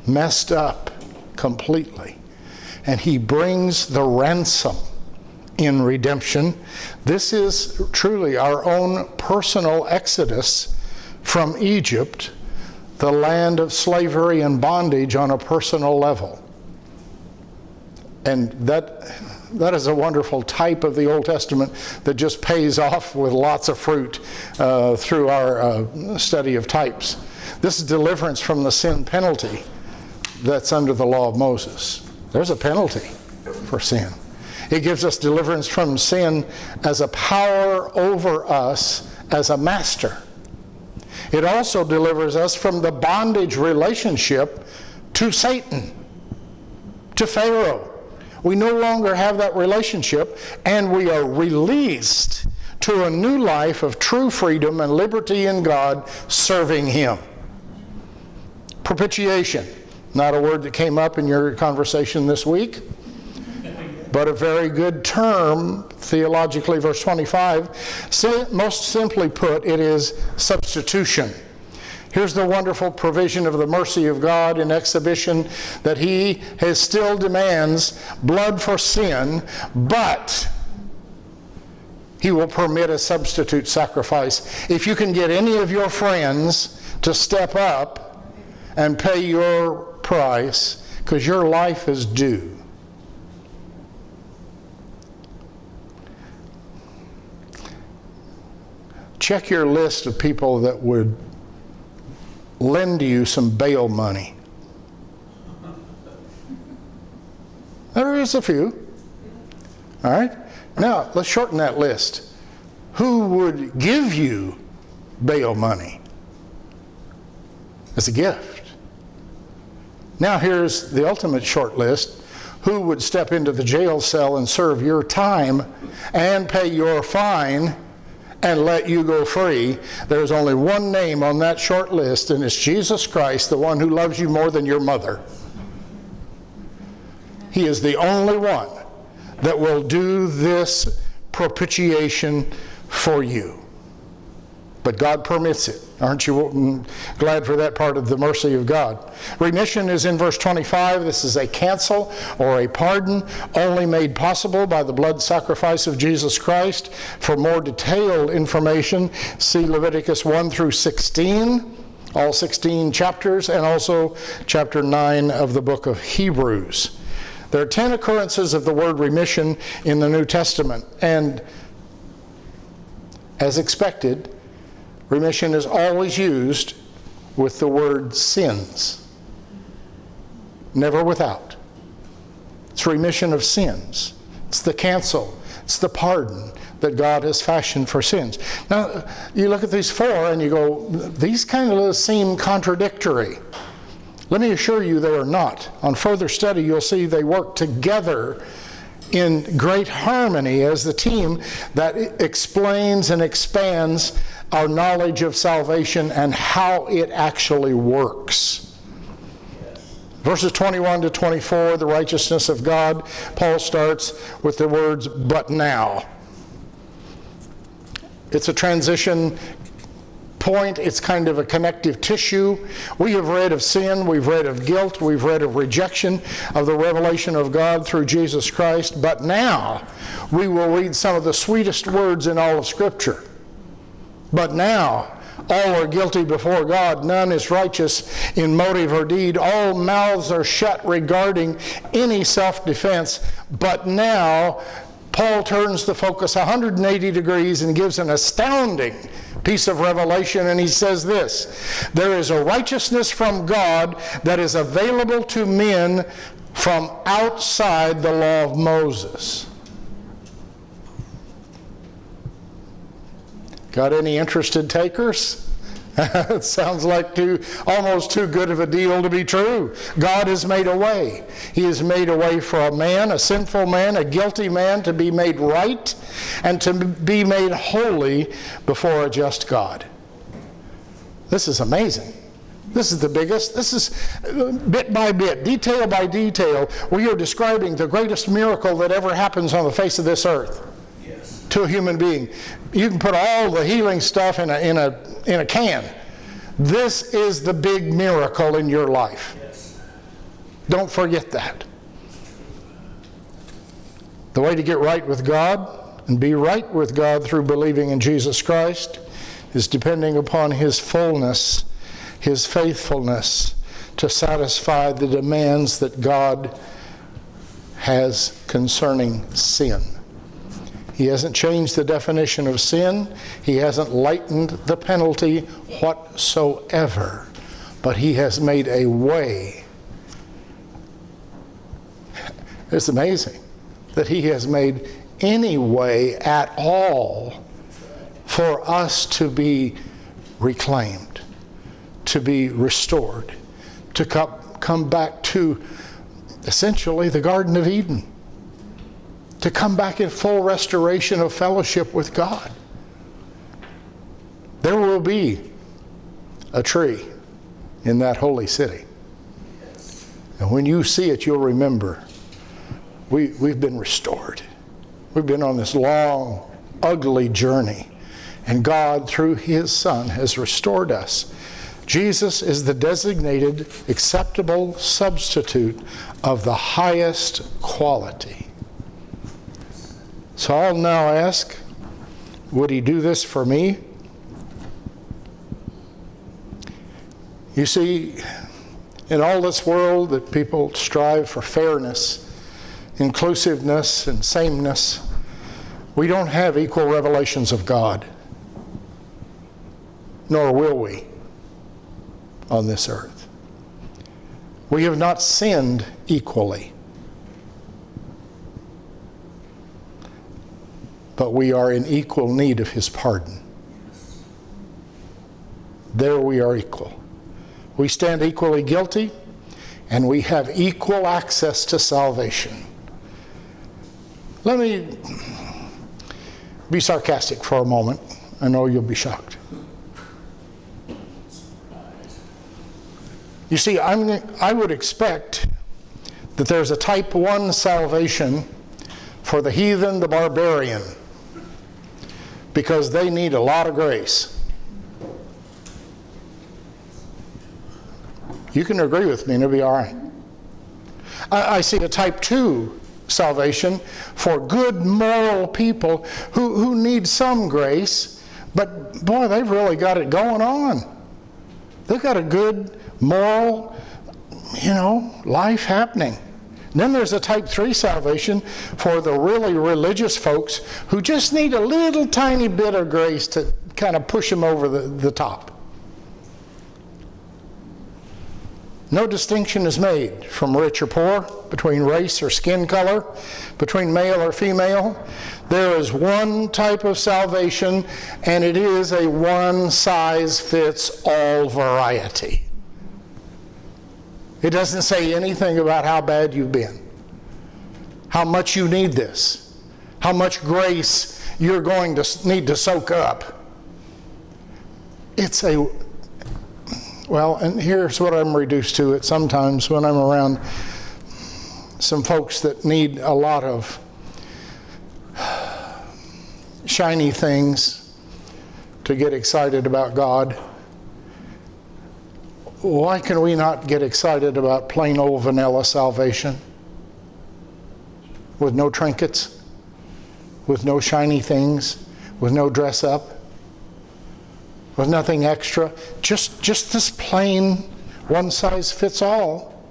messed up completely. And he brings the ransom in redemption. This is truly our own personal exodus from Egypt, the land of slavery and bondage on a personal level. And that is a wonderful type of the Old Testament that just pays off with lots of fruit through our study of types. This is deliverance from the sin penalty that's under the law of Moses. There's a penalty for sin. It gives us deliverance from sin as a power over us as a master. It also delivers us from the bondage relationship to Satan, to Pharaoh. We no longer have that relationship, and we are released to a new life of true freedom and liberty in God, serving Him. Propitiation, not a word that came up in your conversation this week, but a very good term theologically. Verse 25, most simply put, it is substitution. Here's the wonderful provision of the mercy of God in exhibition, that He still demands blood for sin, but He will permit a substitute sacrifice. If you can get any of your friends to step up and pay your price, because your life is due. Check your list of people that would lend you some bail money. There is a few. All right? Now, let's shorten that list. Who would give you bail money as a gift? Now, here's the ultimate short list. Who would step into the jail cell and serve your time and pay your fine and let you go free. There's only one name on that short list, and it's Jesus Christ, the one who loves you more than your mother. He is the only one that will do this propitiation for you. But God permits it. Aren't you glad for that part of the mercy of God? Remission is in verse 25. This is a cancel or a pardon only made possible by the blood sacrifice of Jesus Christ. For more detailed information, see Leviticus 1 through 16, all 16 chapters, and also chapter 9 of the book of Hebrews. There are 10 occurrences of the word remission in the New Testament, and as expected, remission is always used with the word sins, never without. It's remission of sins. It's the cancel. It's the pardon that God has fashioned for sins. Now, you look at these four and you go, these kind of seem contradictory. Let me assure you they are not. On further study, you'll see they work together in great harmony as the team that explains and expands our knowledge of salvation and how it actually works. Verses 21 to 24, the righteousness of God, Paul starts with the words, but now. It's a transition point. It's kind of a connective tissue. We have read of sin, we've read of guilt, we've read of rejection of the revelation of God through Jesus Christ, but now we will read some of the sweetest words in all of Scripture. But now all are guilty before God, none is righteous in motive or deed, all mouths are shut regarding any self-defense. But now Paul turns the focus 180 degrees and gives an astounding piece of revelation, and he says this: there is a righteousness from God that is available to men from outside the law of Moses. Got any interested takers? It sounds like almost too good of a deal to be true. God has made a way. He has made a way for a man, a sinful man, a guilty man, to be made right and to be made holy before a just God. This is amazing. This is the biggest. This is bit by bit, detail by detail. We are describing the greatest miracle that ever happens on the face of this earth. To a human being. You can put all the healing stuff in a can. This is the big miracle in your life. Yes. Don't forget that. The way to get right with God and be right with God through believing in Jesus Christ is depending upon His fullness, His faithfulness to satisfy the demands that God has concerning sin. He hasn't changed the definition of sin. He hasn't lightened the penalty whatsoever. But He has made a way. It's amazing that He has made any way at all for us to be reclaimed, to be restored, to come back to essentially the Garden of Eden. To come back in full restoration of fellowship with God. There will be a tree in that holy city. And when you see it, you'll remember we've been restored. We've been on this long, ugly journey. And God, through His Son, has restored us. Jesus is the designated, acceptable substitute of the highest quality. So I'll now ask, would He do this for me? You see, in all this world that people strive for fairness, inclusiveness, and sameness, we don't have equal revelations of God. Nor will we on this earth. We have not sinned equally. But we are in equal need of His pardon. There we are equal. We stand equally guilty, and we have equal access to salvation. Let me be sarcastic for a moment. I know you'll be shocked. You see, I would expect that there's a type 1 salvation for the heathen, the barbarian, because they need a lot of grace. You can agree with me and it'll be all right. I see a type 2 salvation for good moral people who need some grace, but boy, they've really got it going on. They've got a good moral, life happening. And then there's a type 3 salvation for the really religious folks who just need a little tiny bit of grace to kind of push them over the top. No distinction is made from rich or poor, between race or skin color, between male or female. There is one type of salvation, and it is a one-size-fits-all variety. It doesn't say anything about how bad you've been, how much you need this, how much grace you're going to need to soak up. It's and here's what I'm reduced to it sometimes when I'm around some folks that need a lot of shiny things to get excited about God. Why can we not get excited about plain old vanilla salvation? With no trinkets, with no shiny things, with no dress up, with nothing extra, just this plain one size fits all.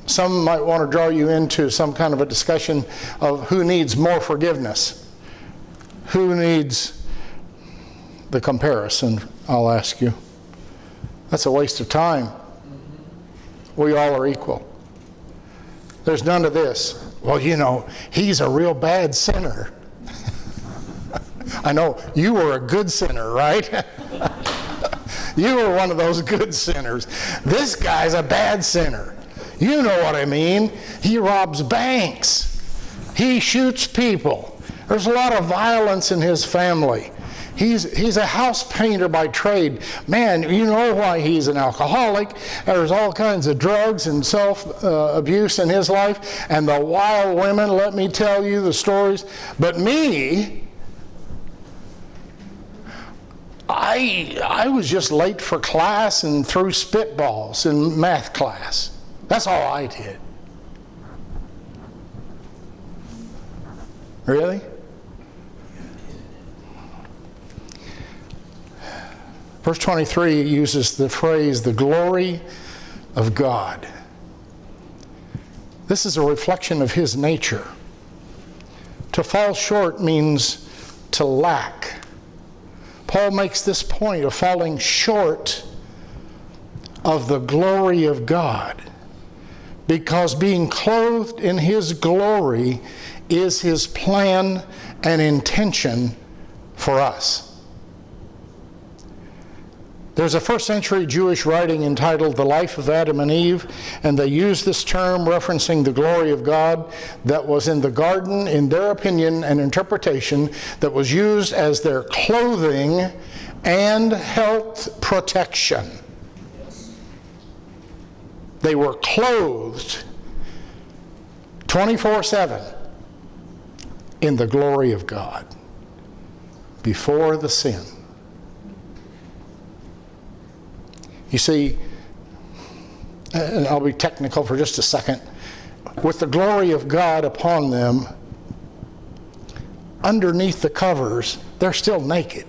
Some might want to draw you into some kind of a discussion of who needs more forgiveness, who needs the comparison, I'll ask you. That's a waste of time. We all are equal. There's none of this. Well, he's a real bad sinner. I know you were a good sinner, right? You were one of those good sinners. This guy's a bad sinner. You know what I mean. He robs banks. He shoots people. There's a lot of violence in his family. He's a house painter by trade. Man, you know why he's an alcoholic. There's all kinds of drugs and self-abuse in his life. And the wild women, let me tell you the stories. But me, I was just late for class and threw spitballs in math class. That's all I did. Really? Verse 23 uses the phrase, the glory of God. This is a reflection of His nature. To fall short means to lack. Paul makes this point of falling short of the glory of God, because being clothed in His glory is His plan and intention for us. There's a first century Jewish writing entitled The Life of Adam and Eve, and they use this term referencing the glory of God that was in the garden, in their opinion and interpretation, that was used as their clothing and health protection. They were clothed 24/7 in the glory of God before the sin. You see, and I'll be technical for just a second, with the glory of God upon them, underneath the covers, they're still naked.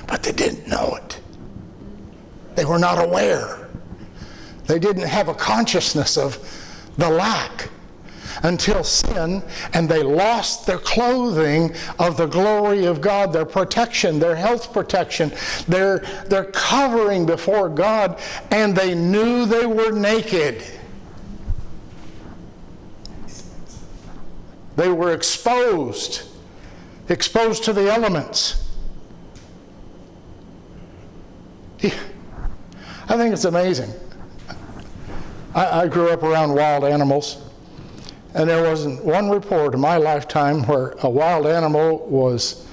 But they didn't know it. They were not aware. They didn't have a consciousness of the lack until sin, and they lost their clothing of the glory of God, their protection, their health protection, their covering before God, and they knew they were naked. They were exposed to the elements. I think it's amazing. I grew up around wild animals. And there wasn't one report in my lifetime where a wild animal was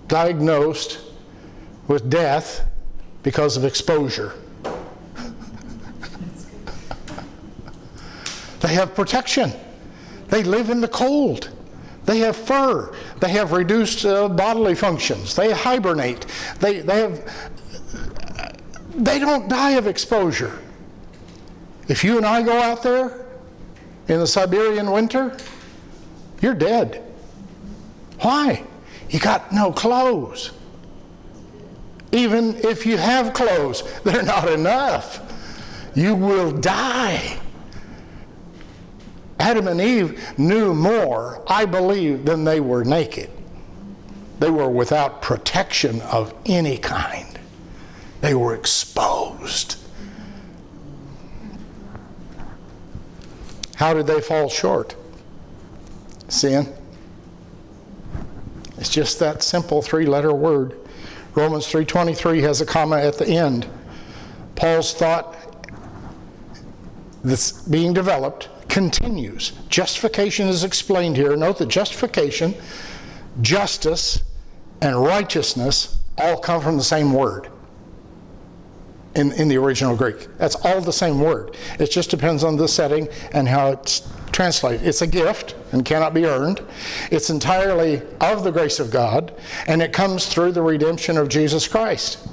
diagnosed with death because of exposure. They have protection. They live in the cold. They have fur. They have reduced bodily functions. They hibernate. They don't die of exposure. If you and I go out there in the Siberian winter, you're dead. Why? You got no clothes. Even if you have clothes, they're not enough. You will die. Adam and Eve knew more, I believe, than they were naked. They were without protection of any kind. They were exposed. How did they fall short? Sin. It's just that simple three-letter word. Romans 3:23 has a comma at the end. Paul's thought that's being developed continues. Justification is explained here. Note that justification, justice, and righteousness all come from the same word in the original Greek. That's all the same word. It just depends on the setting and how it's translated. It's a gift and cannot be earned. It's entirely of the grace of God, and it comes through the redemption of Jesus Christ.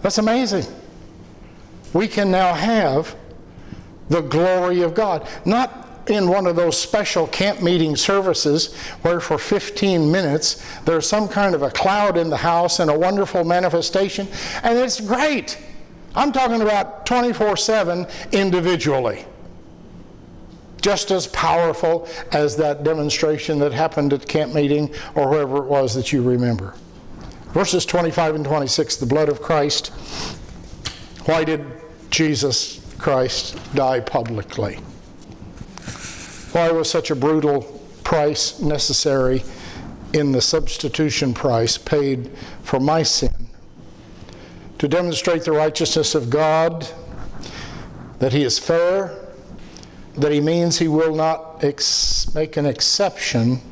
That's amazing. We can now have the glory of God. Not in one of those special camp meeting services where for 15 minutes there's some kind of a cloud in the house and a wonderful manifestation, and it's great. I'm talking about 24/7 individually. Just as powerful as that demonstration that happened at camp meeting or wherever it was that you remember. Verses 25 and 26, the blood of Christ. Why did Jesus Christ die publicly? Why was such a brutal price necessary in the substitution price paid for my sin? To demonstrate the righteousness of God, that He is fair, that He means He will not make an exception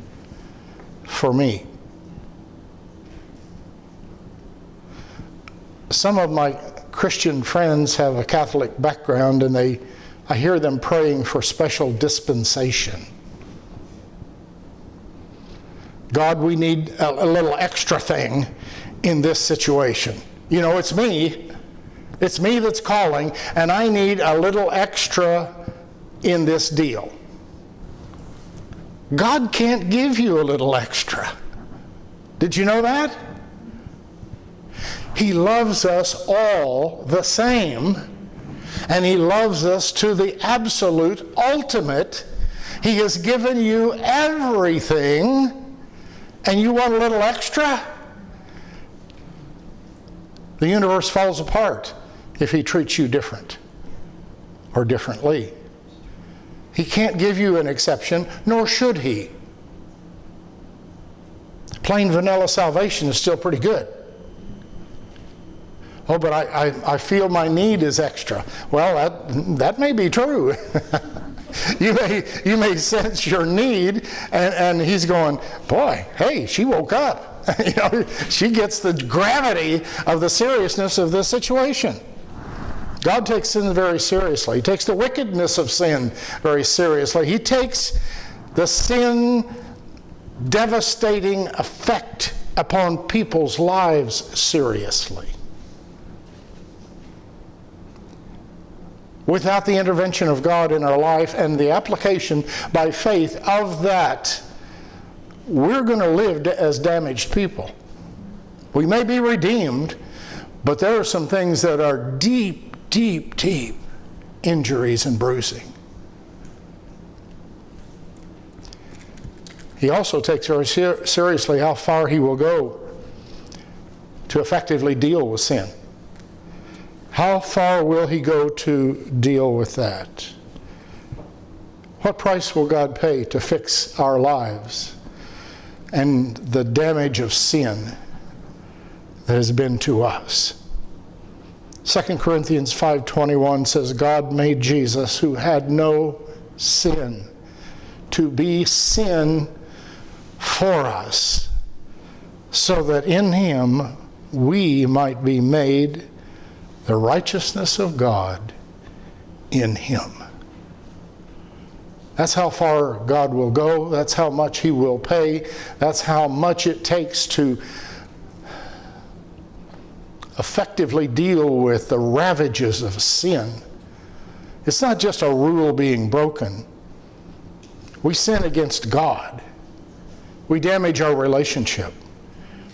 for me. Some of my Christian friends have a Catholic background, and I hear them praying for special dispensation. God, we need a little extra thing in this situation. You know, it's me. It's me that's calling, and I need a little extra in this deal. God can't give you a little extra. Did you know that? He loves us all the same, and He loves us to the absolute ultimate. He has given you everything, and you want a little extra? The universe falls apart if He treats you different or differently. He can't give you an exception, nor should He. Plain vanilla salvation is still pretty good. Oh, but I feel my need is extra. Well, that may be true. You may sense your need, and He's going, boy, hey, she woke up. You know, she gets the gravity of the seriousness of this situation. God takes sin very seriously. He takes the wickedness of sin very seriously. He takes the sin devastating effect upon people's lives seriously. Without the intervention of God in our life and the application by faith of that, we're going to live as damaged people. We may be redeemed, but there are some things that are deep, deep, deep injuries and bruising. He also takes very seriously how far He will go to effectively deal with sin. How far will He go to deal with that? What price will God pay to fix our lives and the damage of sin that has been to us? 2 Corinthians 5:21 says, God made Jesus, who had no sin, to be sin for us, so that in him we might be made the righteousness of God in him. That's how far God will go. That's how much he will pay. That's how much it takes to effectively deal with the ravages of sin. It's not just a rule being broken. We sin against God. We damage our relationship.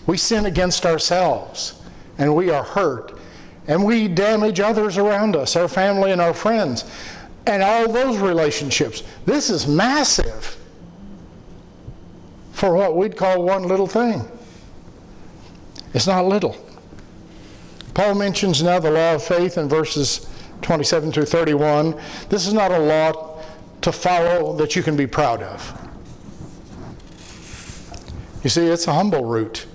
We sin against ourselves, and we are hurt. And we damage others around us, our family and our friends, and all those relationships. This is massive for what we'd call one little thing. It's not little. Paul mentions now the law of faith in verses 27 through 31. This is not a law to follow that you can be proud of. You see, it's a humble route,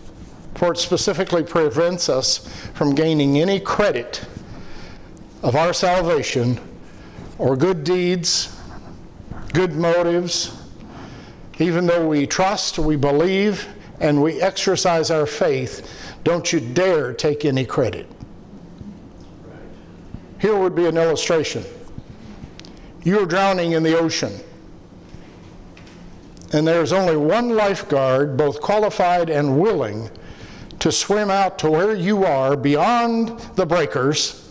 for it specifically prevents us from gaining any credit of our salvation or good deeds, good motives, even though we trust, we believe, and we exercise our faith. Don't you dare take any credit. Here would be an illustration. You're drowning in the ocean, and there's only one lifeguard, both qualified and willing, to swim out to where you are beyond the breakers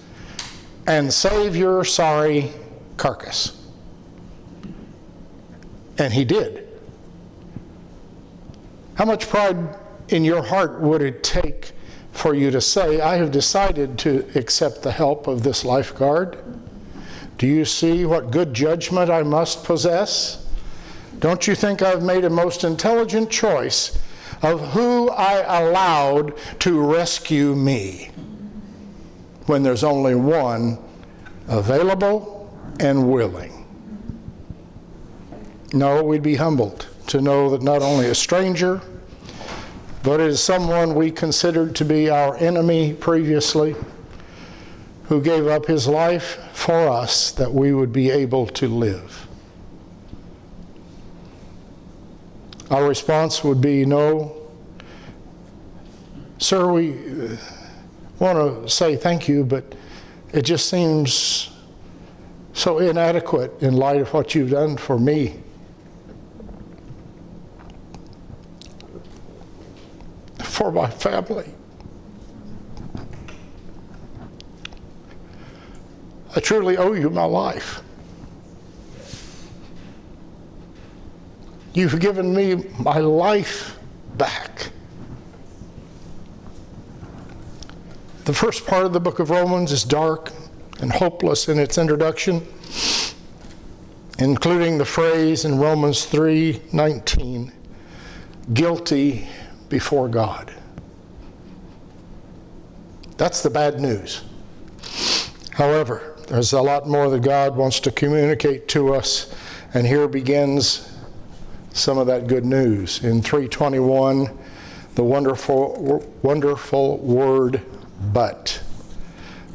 and save your sorry carcass. And he did. How much pride in your heart would it take for you to say, I have decided to accept the help of this lifeguard? Do you see what good judgment I must possess? Don't you think I've made a most intelligent choice of who I allowed to rescue me when there's only one available and willing? No, we'd be humbled to know that not only a stranger, but it is someone we considered to be our enemy previously, who gave up his life for us that we would be able to live. Our response would be, no, sir, we want to say thank you, but it just seems so inadequate in light of what you've done for me. For my family. I truly owe you my life. You've given me my life back. The first part of the book of Romans is dark and hopeless in its introduction, including the phrase in Romans 3:19, guilty before God. That's the bad news. However, there's a lot more that God wants to communicate to us, and here begins some of that good news. In 3:21, the wonderful word, but.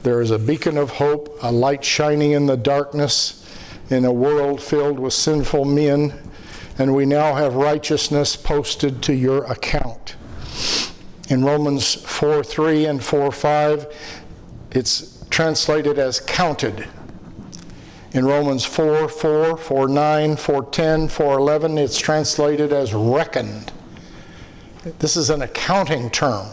There is a beacon of hope, a light shining in the darkness in a world filled with sinful men, and we now have righteousness posted to your account. In Romans 4:3 and 4:5, it's translated as counted. In Romans 4:4, 4:9, 4:10, 4:11, it's translated as reckoned. This is an accounting term.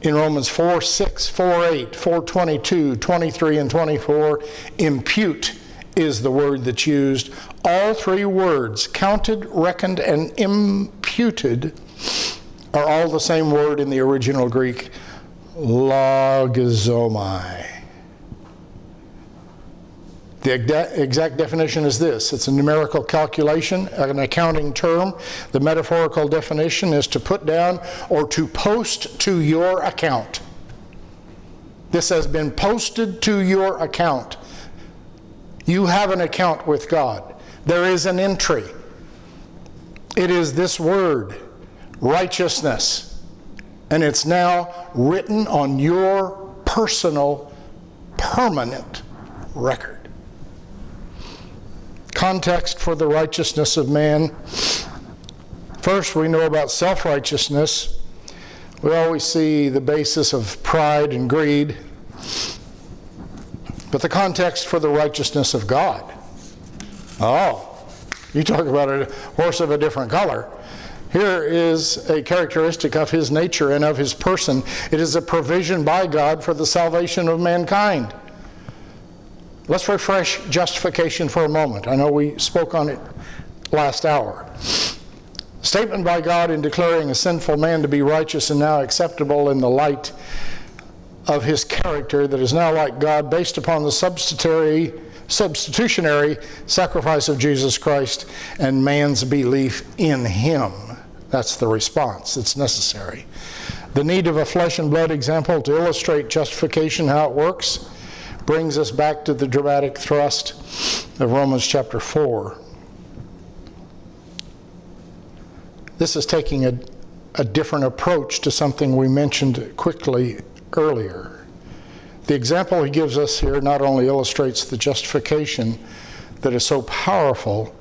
In Romans 4:6, 4:8, 4:22, 23, and 24, impute is the word that's used. All three words, counted, reckoned, and imputed, are all the same word in the original Greek, logizomai. The exact definition is this. It's a numerical calculation, an accounting term. The metaphorical definition is to put down or to post to your account. This has been posted to your account. You have an account with God. There is an entry. It is this word, righteousness, and it's now written on your personal, permanent record. Context for the righteousness of man. First, we know about self-righteousness. We always see the basis of pride and greed. But the context for the righteousness of God. Oh, you talk about a horse of a different color. Here is a characteristic of his nature and of his person. It is a provision by God for the salvation of mankind. Let's refresh justification for a moment. I know we spoke on it last hour. Statement by God in declaring a sinful man to be righteous and now acceptable in the light of his character that is now like God, based upon the substitutionary sacrifice of Jesus Christ and man's belief in him. That's the response that's necessary. The need of a flesh and blood example to illustrate justification, how it works, brings us back to the dramatic thrust of Romans chapter 4. This is taking a different approach to something we mentioned quickly earlier. The example he gives us here not only illustrates the justification that is so powerful,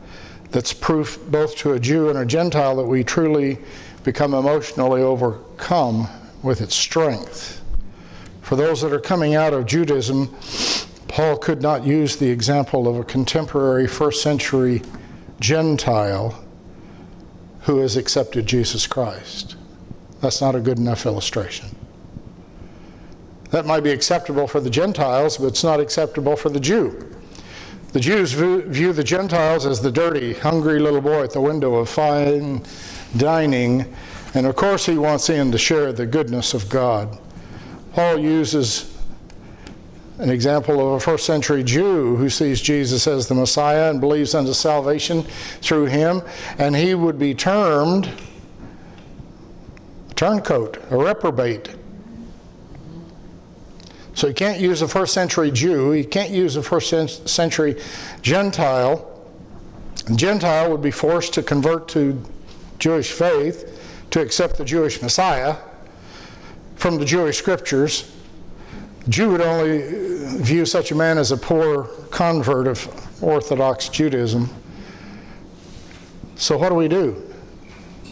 that's proof both to a Jew and a Gentile that we truly become emotionally overcome with its strength. For those that are coming out of Judaism, Paul could not use the example of a contemporary first century Gentile who has accepted Jesus Christ. That's not a good enough illustration. That might be acceptable for the Gentiles, but it's not acceptable for the Jew. The Jews view the Gentiles as the dirty, hungry little boy at the window of fine dining, and of course he wants in to share the goodness of God. Paul uses an example of a first century Jew who sees Jesus as the Messiah and believes unto salvation through him, and he would be termed a turncoat, a reprobate. So you can't use a first century Jew, you can't use a first century Gentile. A Gentile would be forced to convert to Jewish faith, to accept the Jewish Messiah from the Jewish scriptures. A Jew would only view such a man as a poor convert of Orthodox Judaism. So what do?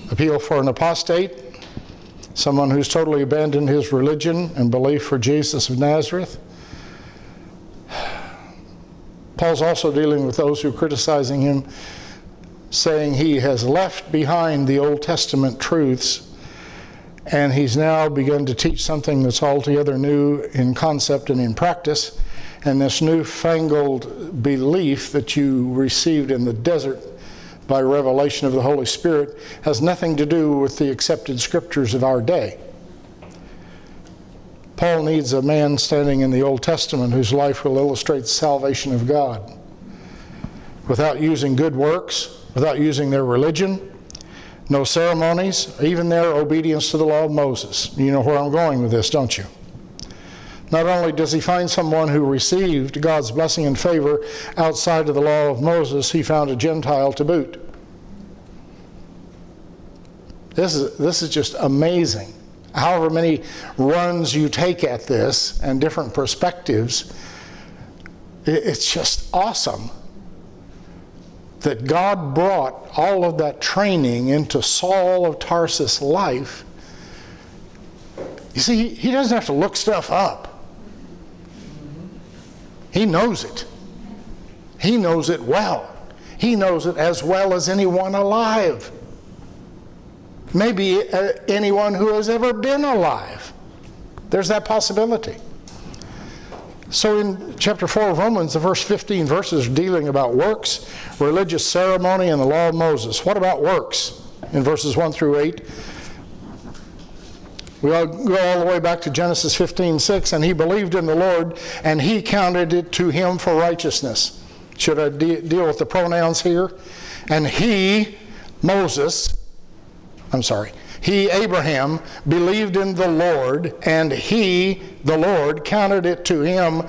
Appeal for an apostate? Someone who's totally abandoned his religion and belief for Jesus of Nazareth? Paul's also dealing with those who are criticizing him, saying he has left behind the Old Testament truths and he's now begun to teach something that's altogether new in concept and in practice. And this newfangled belief that you received in the desert by revelation of the Holy Spirit has nothing to do with the accepted scriptures of our day. Paul needs a man standing in the Old Testament whose life will illustrate the salvation of God. Without using good works, without using their religion, no ceremonies, even their obedience to the law of Moses. You know where I'm going with this, don't you? Not only does he find someone who received God's blessing and favor outside of the law of Moses, he found a Gentile to boot. This is just amazing. However many runs you take at this and different perspectives, it's just awesome that God brought all of that training into Saul of Tarsus' life. You see, he doesn't have to look stuff up. He knows it. He knows it well. He knows it as well as anyone alive. Maybe anyone who has ever been alive. There's that possibility. So in chapter 4 of Romans, the first 15 verses are dealing about works, religious ceremony, and the law of Moses. What about works? In verses 1 through 8, we all go all the way back to Genesis 15:6, and he believed in the Lord, and he counted it to him for righteousness. Should I deal with the pronouns here? And he, Abraham, believed in the Lord, and he, the Lord, counted it to him,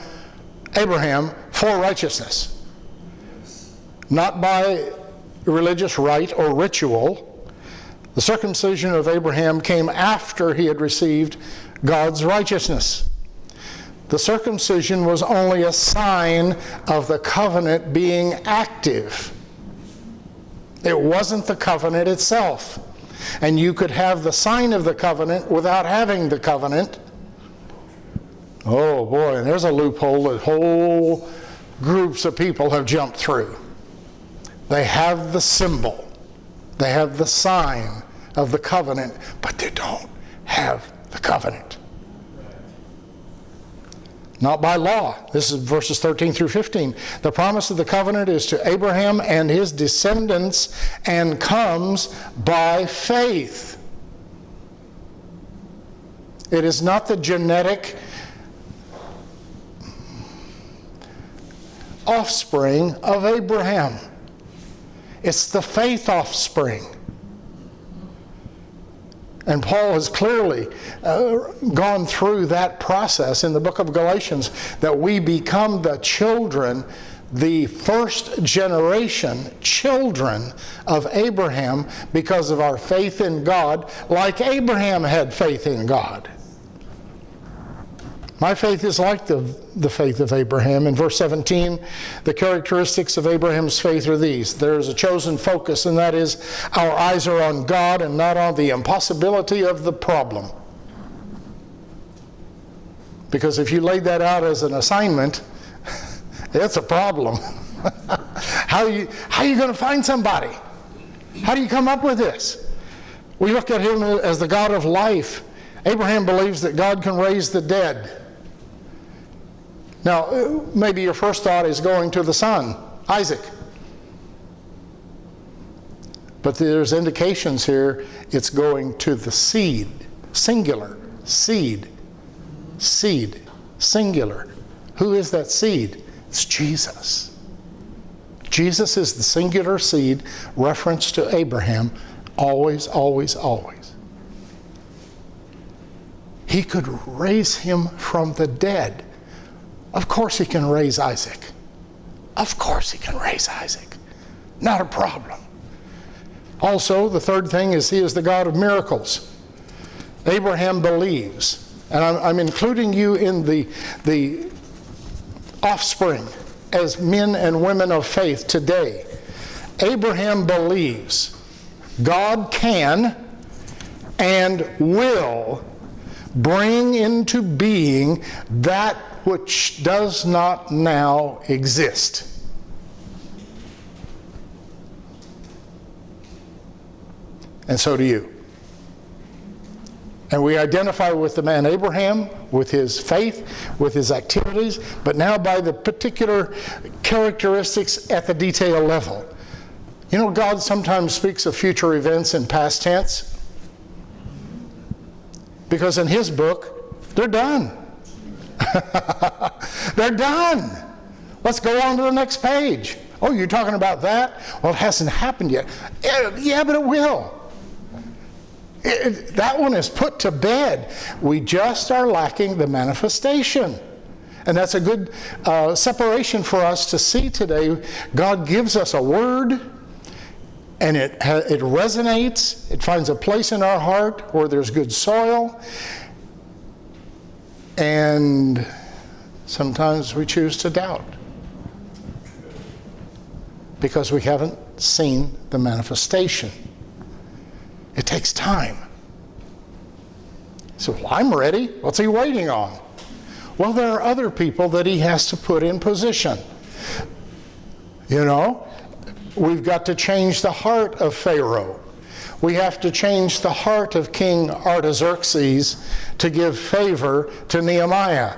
Abraham, for righteousness. Not by religious rite or ritual. The circumcision of Abraham came after he had received God's righteousness. The circumcision was only a sign of the covenant being active. It wasn't the covenant itself. And you could have the sign of the covenant without having the covenant. Oh boy, and there's a loophole that whole groups of people have jumped through. They have the symbol. They have the sign of the covenant, but they don't have the covenant. Not by law. This is verses 13 through 15. The promise of the covenant is to Abraham and his descendants and comes by faith. It is not the genetic offspring of Abraham. It's the faith offspring. And Paul has clearly gone through that process in the book of Galatians, that we become the children, the first generation children of Abraham because of our faith in God, like Abraham had faith in God. My faith is like the faith of Abraham. In verse 17, the characteristics of Abraham's faith are these. There is a chosen focus, and that is our eyes are on God and not on the impossibility of the problem. Because if you laid that out as an assignment, it's a problem. How are you going to find somebody? How do you come up with this? We look at him as the God of life. Abraham believes that God can raise the dead. Now, maybe your first thought is going to the son, Isaac. But there's indications here it's going to the seed, singular, seed, singular. Who is that seed? It's Jesus. Jesus is the singular seed, reference to Abraham, always, always, always. He could raise him from the dead. Of course he can raise Isaac. Of course he can raise Isaac. Not a problem. Also, the third thing is he is the God of miracles. Abraham believes, and I'm including you in the offspring as men and women of faith today. Abraham believes God can and will bring into being that which does not now exist. And so do you. And we identify with the man Abraham, with his faith, with his activities, but now by the particular characteristics at the detail level. You know, God sometimes speaks of future events in past tense, because in his book, they're done. They're done. Let's go on to the next page. Oh, you're talking about that? Well, it hasn't happened yet. Yeah, but it will. That one is put to bed. We just are lacking the manifestation. And that's a good separation for us to see today. God gives us a word, and it resonates. It finds a place in our heart where there's good soil. And sometimes we choose to doubt because we haven't seen the manifestation. It takes time. So, well, I'm ready. What's he waiting on? Well, there are other people that he has to put in position. You know, we've got to change the heart of Pharaoh. We have to change the heart of King Artaxerxes to give favor to Nehemiah.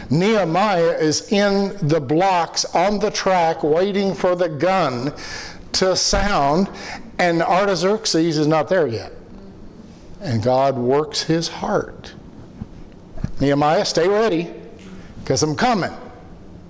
Nehemiah is in the blocks on the track waiting for the gun to sound, and Artaxerxes is not there yet. And God works his heart. Nehemiah, stay ready, because I'm coming.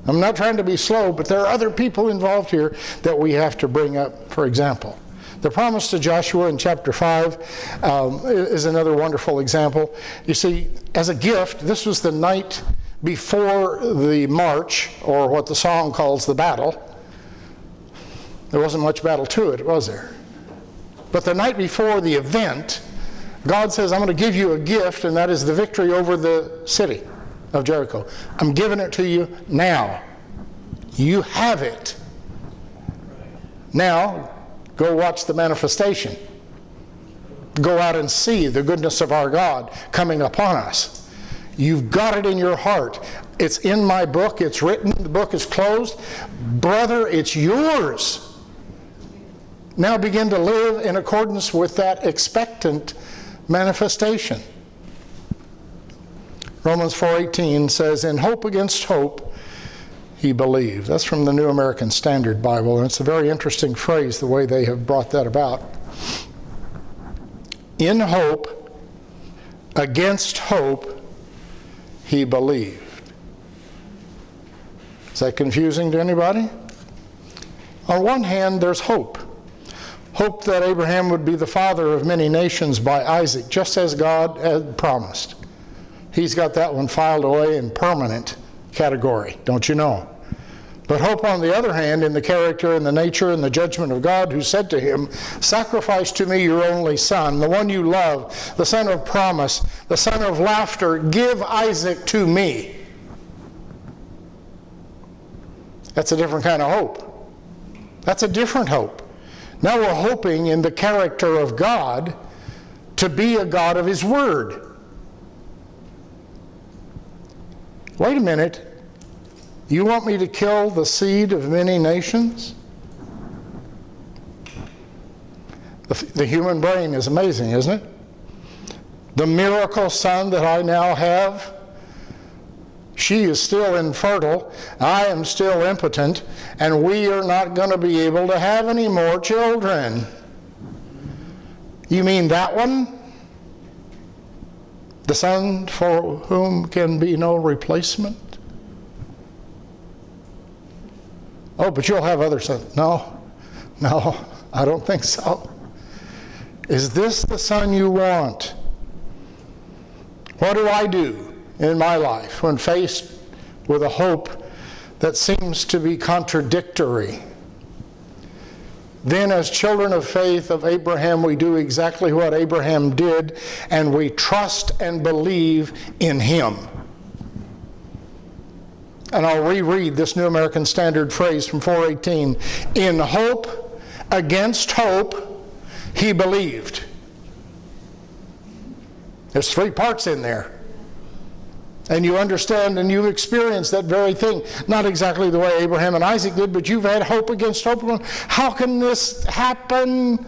I'm not trying to be slow, but there are other people involved here that we have to bring up, for example. The promise to Joshua in chapter 5 is another wonderful example. You see, as a gift, this was the night before the march, or what the song calls the battle. There wasn't much battle to it, was there? But the night before the event, God says, I'm going to give you a gift, and that is the victory over the city. of Jericho. I'm giving it to you now. You have it. Now, go watch the manifestation. Go out and see the goodness of our God coming upon us. You've got it in your heart. It's in my book. It's written. The book is closed. Brother, it's yours. Now begin to live in accordance with that expectant manifestation. Romans 4:18 says, in hope against hope, he believed. That's from the New American Standard Bible, and it's a very interesting phrase, the way they have brought that about. In hope against hope, he believed. Is that confusing to anybody? On one hand, there's hope. Hope that Abraham would be the father of many nations by Isaac, just as God had promised. He's got that one filed away in permanent category, don't you know? But hope, on the other hand, in the character and the nature and the judgment of God, who said to him, sacrifice to me your only son, the one you love, the son of promise, the son of laughter, give Isaac to me. That's a different kind of hope. That's a different hope. Now we're hoping in the character of God to be a God of his word. Wait a minute. You want me to kill the seed of many nations? The human brain is amazing, isn't it? The miracle son that I now have, she is still infertile, I am still impotent, and we are not going to be able to have any more children. You mean that one? The son for whom can be no replacement? Oh, but you'll have other sons. No, I don't think so. Is this the son you want? What do I do in my life when faced with a hope that seems to be contradictory? Then, as children of faith of Abraham, we do exactly what Abraham did, and we trust and believe in him. And I'll reread this New American Standard phrase from 4:18. In hope against hope, he believed. There's 3 parts in there. And you understand and you've experienced that very thing. Not exactly the way Abraham and Isaac did, but you've had hope against hope. How can this happen?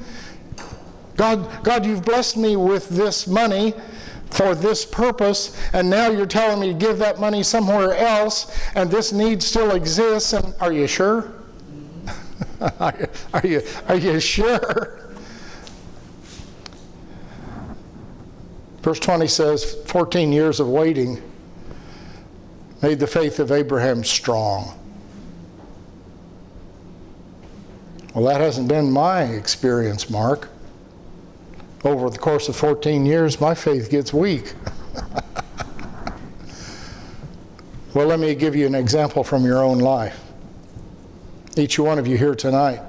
God, you've blessed me with this money for this purpose, and now you're telling me to give that money somewhere else, and this need still exists. And are you sure? Are you sure? Verse 20 says, 14 years of waiting made the faith of Abraham strong. Well, that hasn't been my experience, Mark. Over the course of 14 years, my faith gets weak. Well, let me give you an example from your own life. Each one of you here tonight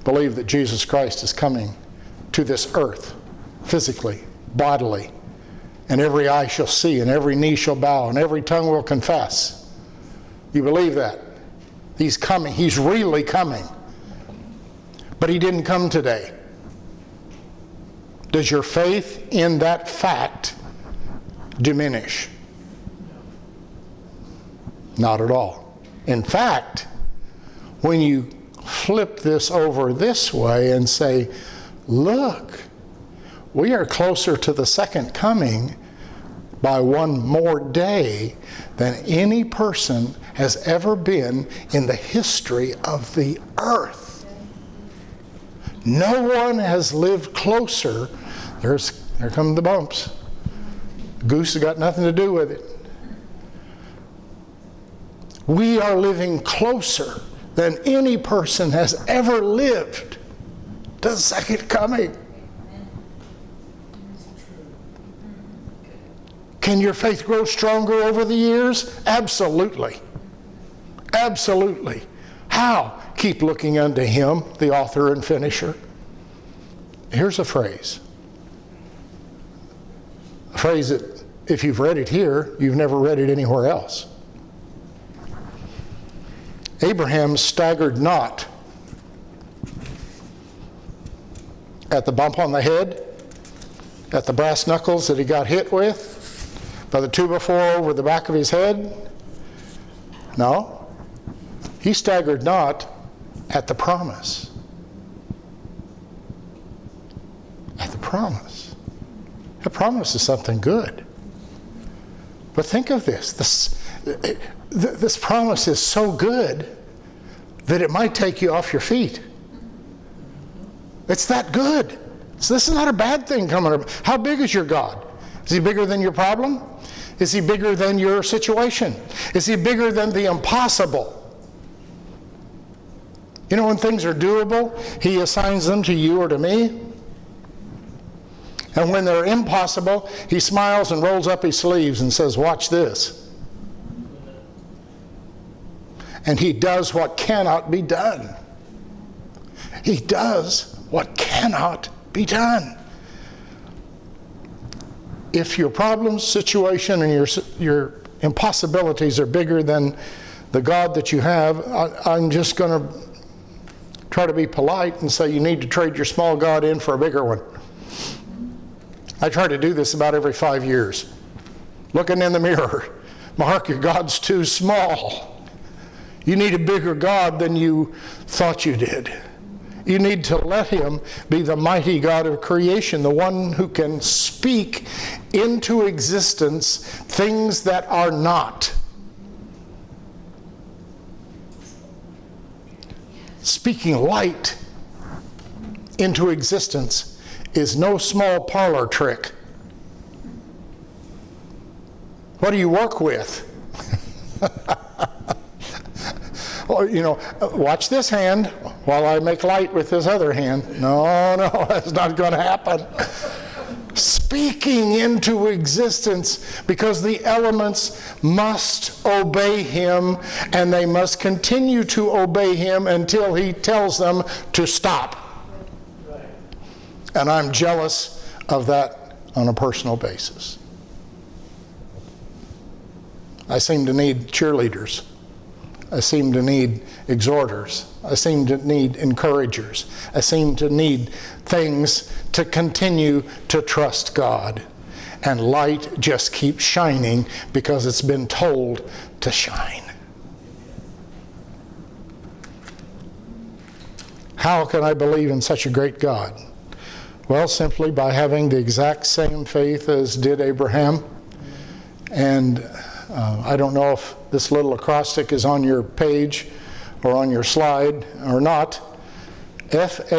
believe that Jesus Christ is coming to this earth, physically, bodily, and every eye shall see, and every knee shall bow, and every tongue will confess. You believe that? He's coming. He's really coming. But he didn't come today. Does your faith in that fact diminish? Not at all. In fact, when you flip this over this way and say, look, we are closer to the second coming by one more day than any person has ever been in the history of the earth. No one has lived closer. There come the bumps. Goose has got nothing to do with it. We are living closer than any person has ever lived to the second coming. Can your faith grow stronger over the years? Absolutely. Absolutely. How? Keep looking unto him, the author and finisher. Here's a phrase that if you've read it here, you've never read it anywhere else. Abraham staggered not at the bump on the head, at the brass knuckles that he got hit with, by the 2x4 over the back of his head. No. He staggered not at the promise. At the promise. The promise is something good. But think of this. This promise is so good that it might take you off your feet. It's that good. So this is not a bad thing coming up. How big is your God? Is he bigger than your problem? Is he bigger than your situation? Is he bigger than the impossible? You know, when things are doable, he assigns them to you or to me. And when they're impossible, he smiles and rolls up his sleeves and says, watch this. And he does what cannot be done. He does what cannot be done. If your problems, situation, and your impossibilities are bigger than the God that you have, I'm just going to try to be polite and say you need to trade your small God in for a bigger one. I try to do this about every 5 years. Looking in the mirror, Mark, your God's too small. You need a bigger God than you thought you did. You need to let him be the mighty God of creation, the one who can speak into existence things that are not. Speaking light into existence is no small parlor trick. What do you work with? Well, you know, watch this hand while I make light with this other hand. No, that's not going to happen. Speaking into existence, because the elements must obey him, and they must continue to obey him until he tells them to stop. And I'm jealous of that on a personal basis. I seem to need cheerleaders. I seem to need exhorters. I seem to need encouragers. I seem to need things to continue to trust God. And light just keeps shining because it's been told to shine. How can I believe in such a great God? Well, simply by having the exact same faith as did Abraham. And I don't know if this little acrostic is on your page or on your slide or not. Faith.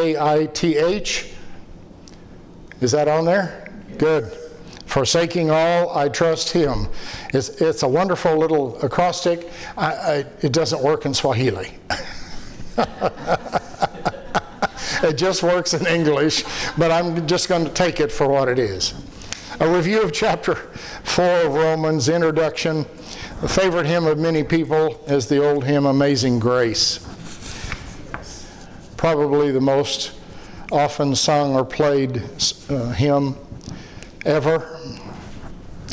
Is that on there? Good. Forsaking all, I trust him. It's a wonderful little acrostic. It doesn't work in Swahili. It just works in English, but I'm just going to take it for what it is. A review of chapter 4 of Romans, introduction. The favorite hymn of many people is the old hymn, Amazing Grace. Probably the most often sung or played hymn ever.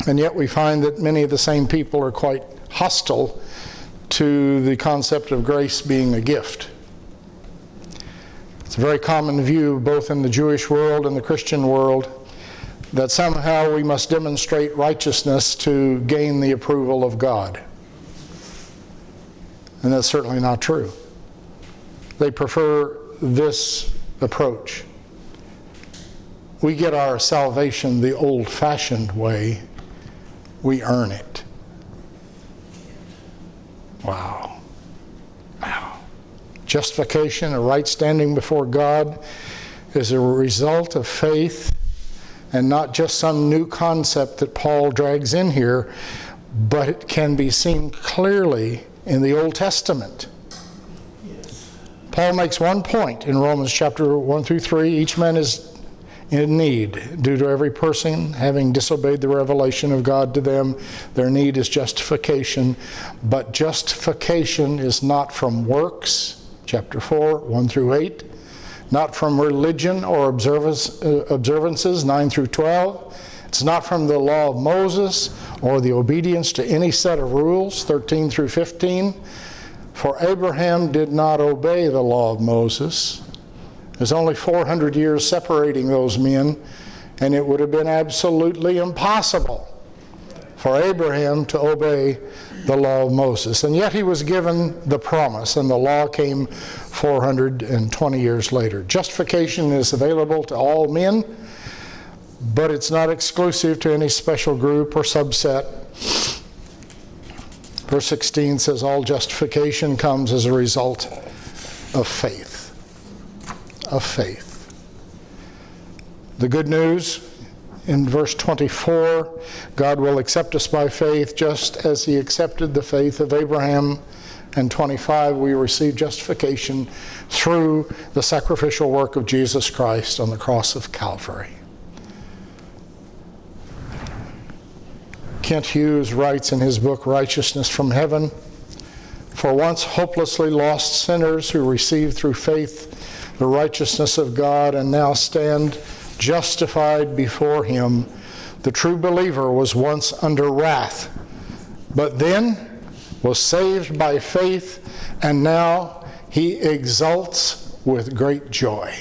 And yet we find that many of the same people are quite hostile to the concept of grace being a gift. It's a very common view both in the Jewish world and the Christian world that somehow we must demonstrate righteousness to gain the approval of God. And that's certainly not true. They prefer this approach. We get our salvation the old-fashioned way. We earn it. Wow. Justification, a right standing before God, is a result of faith and not just some new concept that Paul drags in here, but it can be seen clearly in the Old Testament. Yes. Paul makes one point in Romans chapter 1 through 3. Each man is in need due to every person having disobeyed the revelation of God to them. Their need is justification, but justification is not from works, chapter 4, 1 through 8. Not from religion or observances, 9 through 12, It's not from the law of Moses or the obedience to any set of rules, 13 through 15. For Abraham did not obey the law of Moses. There's only 400 years separating those men, and it would have been absolutely impossible for Abraham to obey the law of Moses. And yet he was given the promise, and the law came 420 years later. Justification is available to all men, but it's not exclusive to any special group or subset. Verse 16 says, all justification comes as a result of faith. Of faith. The good news in verse 24, God will accept us by faith just as he accepted the faith of Abraham. And 25, we receive justification through the sacrificial work of Jesus Christ on the cross of Calvary. Kent Hughes writes in his book, Righteousness from Heaven, for once hopelessly lost sinners who received through faith the righteousness of God and now stand justified before him, the true believer was once under wrath, but then was saved by faith, and now he exults with great joy.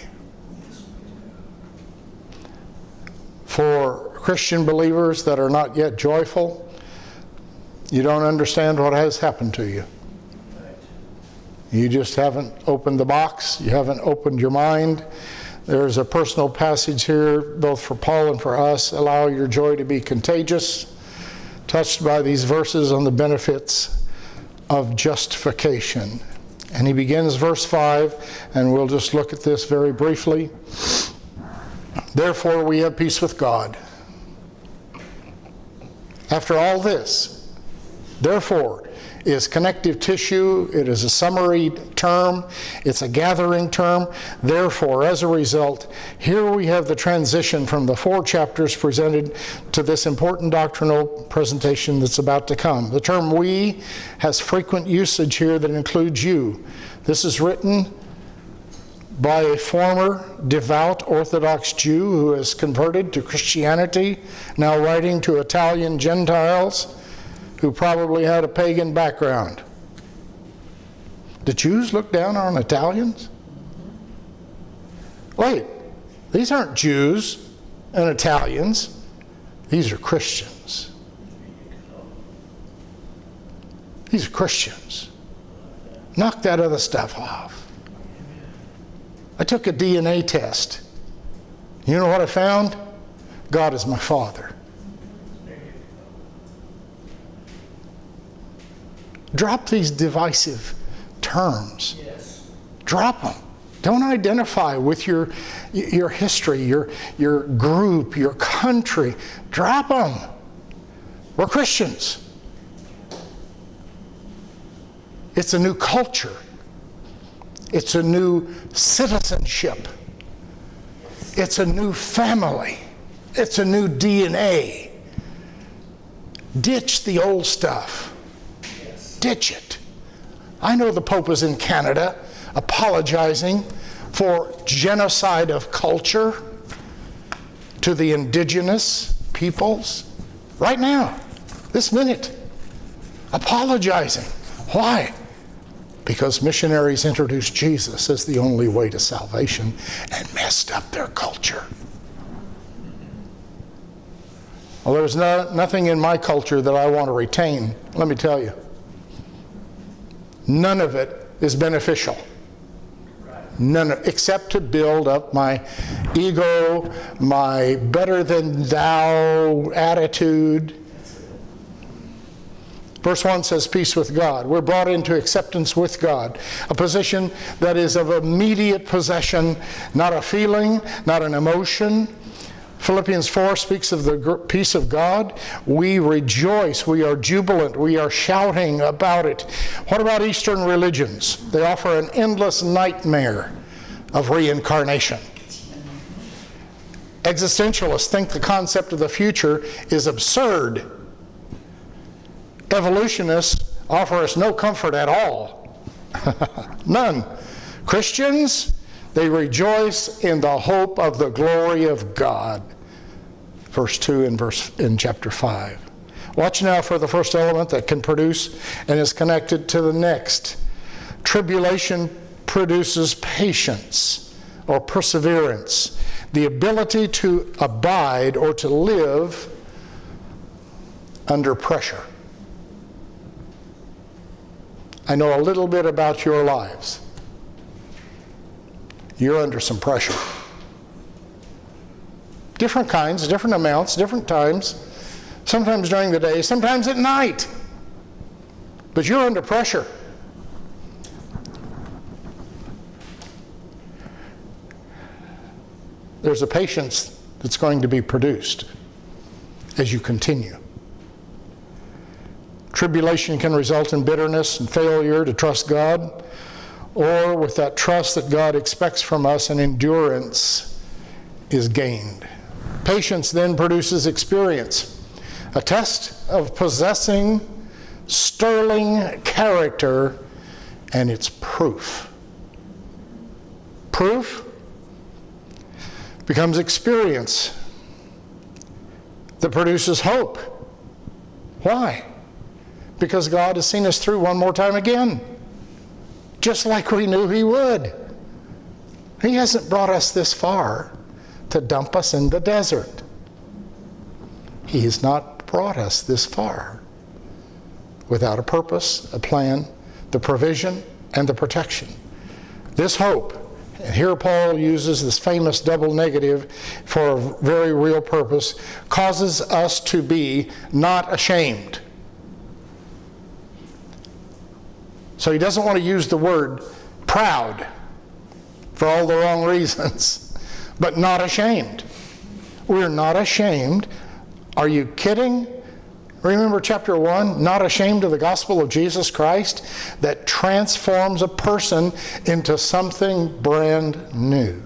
For Christian believers that are not yet joyful, you don't understand what has happened to you. You just haven't opened the box. You haven't opened your mind. There's a personal passage here, both for Paul and for us. Allow your joy to be contagious. Touched by these verses on the benefits of justification. And he begins verse 5, and we'll just look at this very briefly. Therefore, we have peace with God. After all this, therefore, is connective tissue. It is a summary term. It's a gathering term. Therefore, as a result, here we have the transition from the 4 chapters presented to this important doctrinal presentation that's about to come. The term we has frequent usage here that includes you. This is written by a former devout Orthodox Jew who has converted to Christianity, now writing to Italian Gentiles who probably had a pagan background. The Jews look down on Italians? Wait, these aren't Jews and Italians. These are Christians. These are Christians. Knock that other stuff off. I took a DNA test. You know what I found? God is my Father. Drop these divisive terms. Yes. Drop them. Don't identify with your history, your group, your country. Drop them. We're Christians. It's a new culture. It's a new citizenship. It's a new family. It's a new DNA. Ditch the old stuff. Ditch it. I know the Pope is in Canada apologizing for genocide of culture to the indigenous peoples right now, this minute, apologizing. Why? Because missionaries introduced Jesus as the only way to salvation and messed up their culture. Well, there's nothing in my culture that I want to retain, let me tell you. None of it is beneficial. None, except to build up my ego, my better than thou attitude. Verse 1 says peace with God. We're brought into acceptance with God, a position that is of immediate possession, not a feeling, not an emotion. Philippians 4 speaks of the peace of God. We rejoice, we are jubilant, we are shouting about it. What about Eastern religions? They offer an endless nightmare of reincarnation. Existentialists think the concept of the future is absurd. Evolutionists offer us no comfort at all. None. Christians, they rejoice in the hope of the glory of God. verse 2 in chapter 5. Watch now for the first element that can produce and is connected to the next. Tribulation produces patience or perseverance, the ability to abide or to live under pressure. I know a little bit about your lives. You're under some pressure. Different kinds, different amounts, different times. Sometimes during the day, sometimes at night. But you're under pressure. There's a patience that's going to be produced as you continue. Tribulation can result in bitterness and failure to trust God, or with that trust that God expects from us, an endurance is gained. Patience then produces experience, a test of possessing sterling character, and it's proof. Proof becomes experience that produces hope. Why? Because God has seen us through one more time again, just like we knew He would. He hasn't brought us this far to dump us in the desert. He has not brought us this far without a purpose, a plan, the provision, and the protection. This hope, and here Paul uses this famous double negative for a very real purpose, causes us to be not ashamed. So he doesn't want to use the word proud for all the wrong reasons, but not ashamed. We're not ashamed. Are you kidding? Remember chapter 1, not ashamed of the gospel of Jesus Christ that transforms a person into something brand new.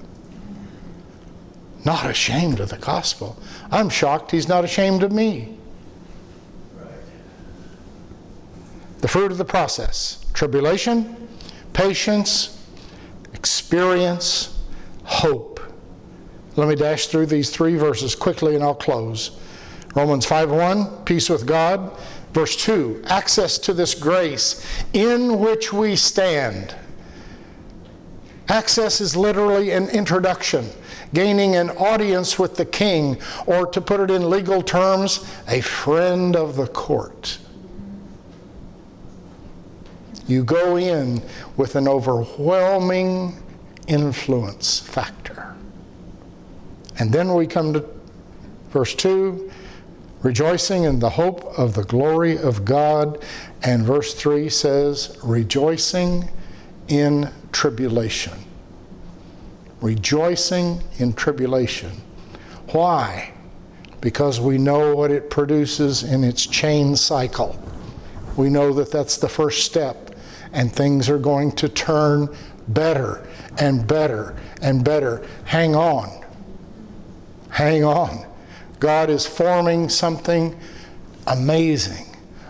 Not ashamed of the gospel. I'm shocked he's not ashamed of me. The fruit of the process: tribulation, patience, experience, hope. Let me dash through these 3 verses quickly and I'll close. Romans 5:1, peace with God. Verse 2, access to this grace in which we stand. Access is literally an introduction, gaining an audience with the king, or to put it in legal terms, a friend of the court. You go in with an overwhelming influence factor. And then we come to verse 2, rejoicing in the hope of the glory of God. And verse 3 says, rejoicing in tribulation. Rejoicing in tribulation. Why? Because we know what it produces in its chain cycle. We know that that's the first step. And things are going to turn better and better and better. Hang on. Hang on. God is forming something amazing,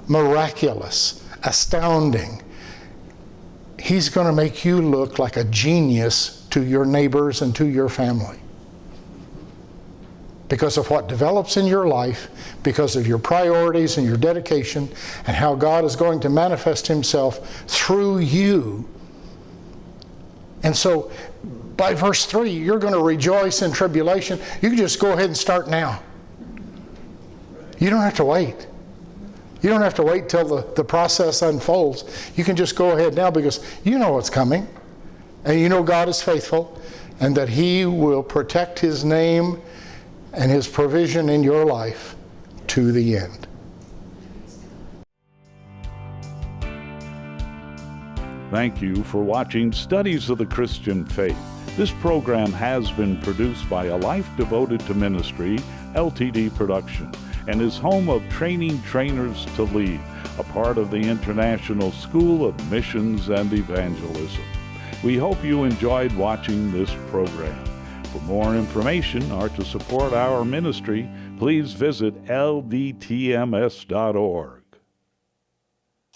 miraculous, astounding. He's going to make you look like a genius to your neighbors and to your family. Because of what develops in your life, because of your priorities and your dedication, and how God is going to manifest Himself through you. And so, by verse 3, you're going to rejoice in tribulation. You can just go ahead and start now. You don't have to wait. You don't have to wait till the process unfolds. You can just go ahead now because you know what's coming. And you know God is faithful and that He will protect His name and His provision in your life to the end. Thank you for watching Studies of the Christian Faith. This program has been produced by A Life Devoted to Ministry, LTD Production, and is home of Training Trainers to Lead, a part of the International School of Missions and Evangelism. We hope you enjoyed watching this program. For more information or to support our ministry, please visit ldtms.org.